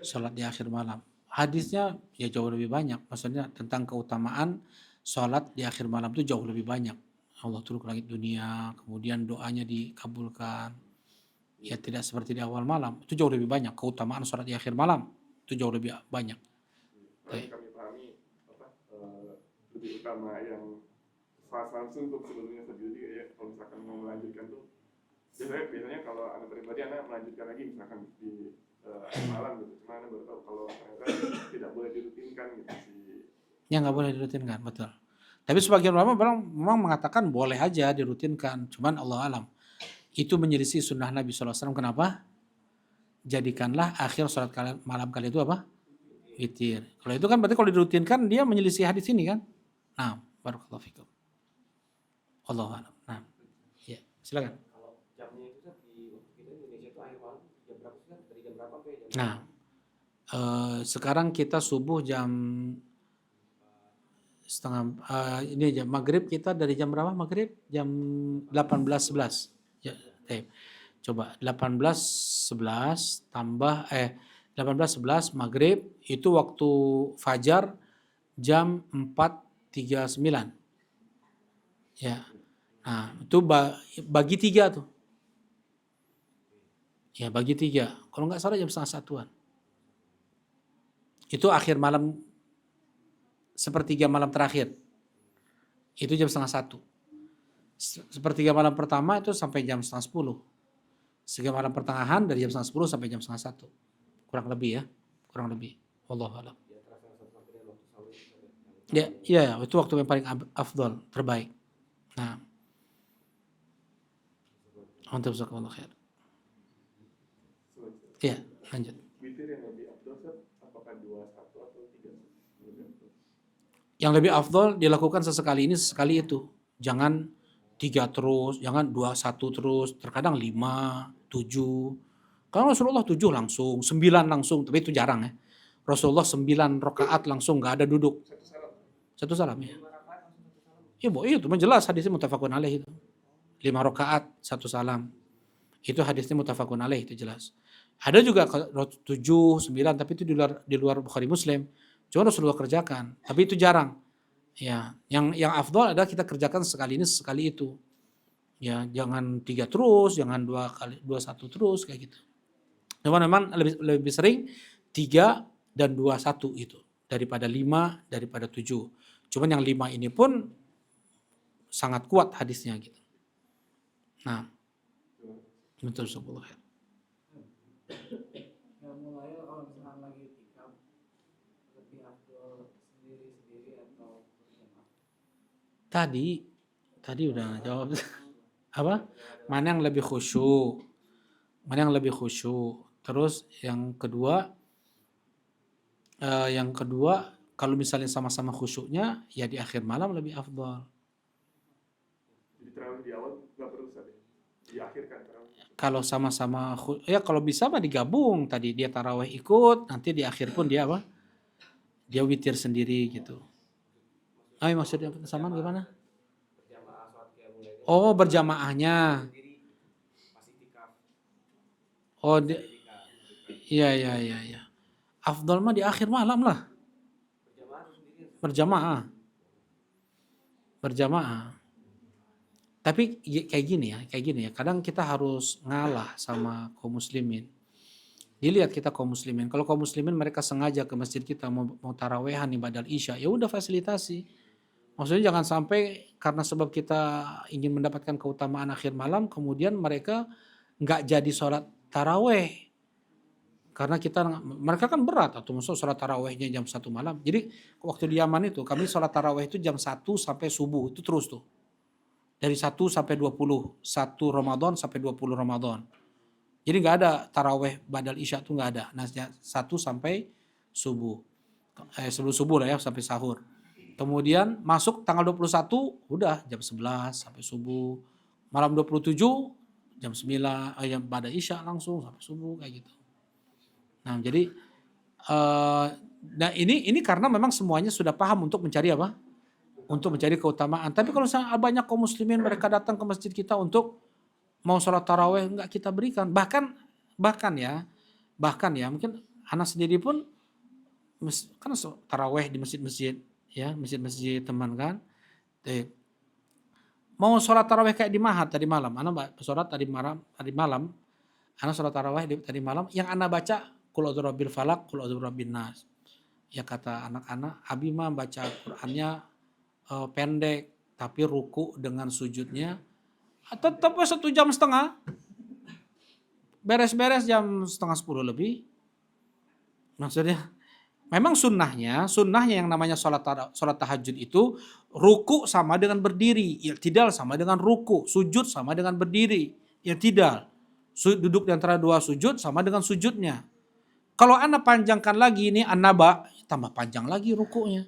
[SPEAKER 1] Sholat di akhir malam. Hadisnya ya jauh lebih banyak. Maksudnya tentang keutamaan sholat di akhir malam itu jauh lebih banyak. Allah turun ke langit dunia, kemudian doanya dikabulkan. Ya tidak seperti di awal malam, itu jauh lebih banyak. Keutamaan sholat di akhir malam itu jauh lebih banyak.
[SPEAKER 2] Yang kami pahami lebih utama yang fast langsung untuk sebelumnya sendiri ya, kalau misalkan mau melanjutkan tuh biasanya kalau anak pribadi anak melanjutkan lagi misalkan di malam gitu, cuma anak baru tahu kalau ternyata tidak boleh dirutinkan gitu sih.
[SPEAKER 1] Ya nggak boleh dirutinkan, betul. Tapi sebagian ulama memang mengatakan boleh aja dirutinkan, cuman Allah alam. Itu menyelisih sunnah Nabi SAW. Kenapa? Jadikanlah akhir sholat malam kalian itu apa? Witir. Kalau itu kan berarti kalau dirutinkan dia menyelisih hadis ini kan? Nah, barakallahu fikum. Allahu a'lam. Nah, ya, silakan.
[SPEAKER 3] Kalau jamnya itu kan di waktu kita Indonesia itu akhir malam jam berapa sih kan? Dari jam berapa sampai jam
[SPEAKER 1] Nah, sekarang kita subuh jam setengah ini jam maghrib kita dari jam berapa maghrib? Jam 18.11. Ya, coba 18.11 tambah 18.11 maghrib itu waktu fajar jam 4.39. Ya. Nah, itu bagi 3 tuh. Ya, bagi 3. Kalau nggak salah jam setengah satuan. Itu akhir malam, sepertiga malam terakhir. Itu jam setengah 1. Sepertiga malam pertama itu sampai jam setengah 10. Sepertiga malam pertengahan dari jam setengah 10 sampai jam setengah 1. Kurang lebih ya. Kurang lebih. Wallahu a'lam. Ya, itu waktu yang paling afdol, terbaik. Nah. Untuk jazakallahu khair. Ya, lanjut.
[SPEAKER 2] Witir yang lebih afdol apakah 21 atau 3?
[SPEAKER 1] Yang lebih afdol dilakukan sesekali ini, sesekali itu. Jangan 3 terus, jangan 21 terus, terkadang 5, 7. Kalau Rasulullah 7 langsung, 9 langsung, tapi itu jarang ya. Rasulullah 9 rakaat langsung, nggak ada duduk. Satu salam ya. Iya, itu jelas hadisnya muttafaqun alaih itu. 5 rakaat, 1 salam. Itu hadisnya muttafaqun alaih, itu jelas. Ada juga 7, 9, tapi itu di luar Bukhari Muslim. Cuma Rasulullah kerjakan, tapi itu jarang. Ya, yang afdal adalah kita kerjakan sekali ini sekali itu. Ya, jangan 3 terus, jangan 21 terus kayak gitu. Memang lebih sering 3 dan 21 itu daripada 5, daripada 7. Cuman yang 5 ini pun sangat kuat hadisnya gitu. Nah, betul subhanallah.
[SPEAKER 3] mulai kalau misalkan lagi tikam lebih afdol sendiri atau berjamaah?
[SPEAKER 1] Tadi udah jawab. Apa? Mana yang lebih khusyuk? Mana yang lebih khusyuk? Terus yang kedua kalau misalnya sama-sama khusyuknya ya di akhir malam lebih afdal.
[SPEAKER 2] Jadi terawih di awal nggak perlu saja, diakhirkan terawih.
[SPEAKER 1] Kalau sama-sama ya kalau bisa mah digabung, tadi dia tarawih ikut, nanti di akhir pun dia apa? Dia witir sendiri gitu. Maksudnya kesamaan gimana?
[SPEAKER 3] Berjamaah sholat qiyamul lail.
[SPEAKER 1] Oh, berjamaahnya.
[SPEAKER 3] Sendiri masih tikam.
[SPEAKER 1] Oh, iya. Afdal mah di akhir malam lah.
[SPEAKER 3] Berjamaah atau sendiri?
[SPEAKER 1] Berjamaah. Tapi kayak gini ya. Kadang kita harus ngalah sama kaum muslimin. Dilihat kita kaum muslimin. Kalau kaum muslimin mereka sengaja ke masjid kita mau tarawehan ibadah isya, ya udah fasilitasi. Maksudnya jangan sampai karena sebab kita ingin mendapatkan keutamaan akhir malam, kemudian mereka nggak jadi sholat taraweh. Karena mereka kan berat, atau maksud sholat tarawehnya jam 1 malam. Jadi waktu di Yaman itu, kami sholat taraweh itu jam 1 sampai subuh, itu terus tuh. Dari 1 sampai 20, 1 Ramadan sampai 20 Ramadan. Jadi nggak ada taraweh badal isya tuh nggak ada. Nah 1 sampai subuh. Sebelum subuh lah ya, sampai sahur. Kemudian masuk tanggal 21, udah jam 11 sampai subuh. Malam 27, jam 9, jam badal isya langsung sampai subuh kayak gitu. Nah, jadi ini karena memang semuanya sudah paham untuk mencari apa? Untuk mencari keutamaan. Tapi kalau banyak kaum muslimin mereka datang ke masjid kita untuk mau sholat taraweh, enggak kita berikan. Bahkan ya mungkin anak sendiri pun kan taraweh di masjid-masjid ya, masjid-masjid teman kan. mau sholat tarawih kayak di Mahat tadi malam, anak sholat tadi malam, anak sholat tarawih tadi malam, yang anak baca Qul a'udzu birabbil falaq, Qul a'udzu birabbin nas. Ya kata anak-anak, Abi mah baca Qur'annya pendek, tapi ruku dengan sujudnya tetap 1,5 jam. Beres-beres jam 9:30 lebih. Maksudnya, memang sunnahnya yang namanya sholat tahajud itu ruku sama dengan berdiri, i'tidal sama dengan ruku, sujud sama dengan berdiri, i'tidal. Duduk di antara dua sujud sama dengan sujudnya. Kalau Anda panjangkan lagi ini An-Naba, tambah panjang lagi rukunya.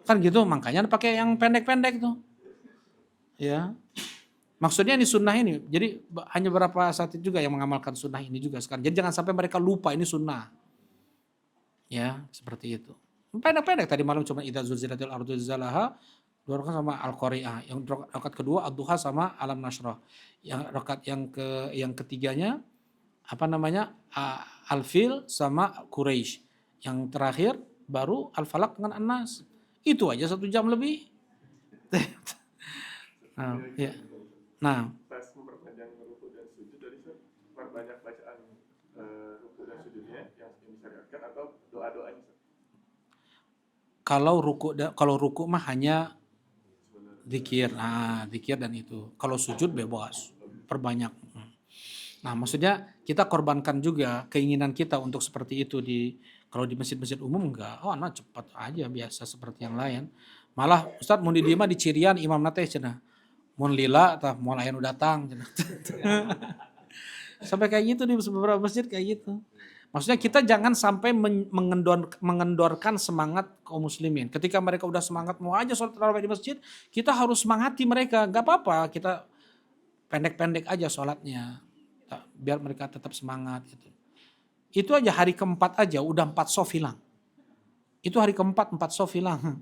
[SPEAKER 1] Kan gitu, makanya pakai yang pendek-pendek tuh. Ya. Maksudnya ini sunnah ini. Jadi hanya beberapa saat juga yang mengamalkan sunnah ini juga sekarang. Jadi jangan sampai mereka lupa ini sunnah. Ya, seperti itu. Pendek-pendek tadi malam cuma idza zulzilatil ardu zilzalaha, 2 rakaat sama Al-Qari'ah. Yang rakaat kedua Ad-Duha sama Alam Nashrah. Yang rakaat yang ketiganya Al-Fil sama Quraisy. Yang terakhir baru Al-Falaq dengan An-Nas. Itu aja 1 jam lebih. Ya. Nah,
[SPEAKER 2] pas memperpanjang ruku dan sujud dari perbanyak bacaan ruku dan sujudnya yang disyariatkan atau doa-doanya.
[SPEAKER 1] Kalau ruku mah hanya zikir, zikir dan itu. Kalau sujud bebas, perbanyak. Nah, maksudnya kita korbankan juga keinginan kita untuk seperti itu kalau di masjid-masjid umum enggak. Oh, nah cepat aja biasa seperti yang lain. Malah Ustaz mun di dieu mah di cirian imam nate cenah. Mun lila tah mun aya nu datang cenah. Sampai kayak gitu di beberapa masjid kayak gitu. Maksudnya kita jangan sampai mengendorkan semangat kaum muslimin. Ketika mereka udah semangat mau aja sholat tarawih di masjid, kita harus semangati mereka. Gak apa-apa, kita pendek-pendek aja sholatnya. Biar mereka tetap semangat gitu. Itu aja hari keempat aja udah 4 sof hilang. Itu hari keempat 4 sof hilang.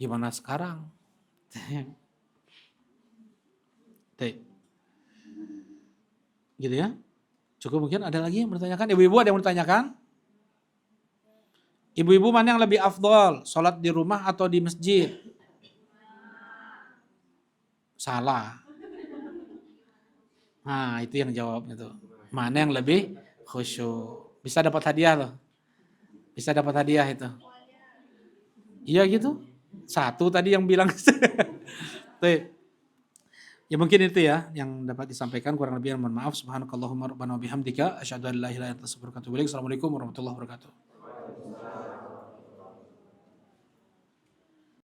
[SPEAKER 1] Gimana sekarang? Gitu ya. Cukup mungkin ada lagi yang bertanyakan? Ibu-ibu ada yang bertanyakan? Ibu-ibu mana yang lebih afdol? Sholat di rumah atau di masjid? Salah. Nah itu yang jawab itu. Mana yang lebih khusyuk? Bisa dapat hadiah loh. Bisa dapat hadiah itu. Iya gitu. 1 tadi yang bilang. Ya mungkin itu ya yang dapat disampaikan, kurang lebih mohon maaf. Subhanakallahumma rabbana wa bihamdika asyhadu an la ilaha illa anta astaghfiruka wa atubu ilaik. Assalamualaikum warahmatullahi wabarakatuh.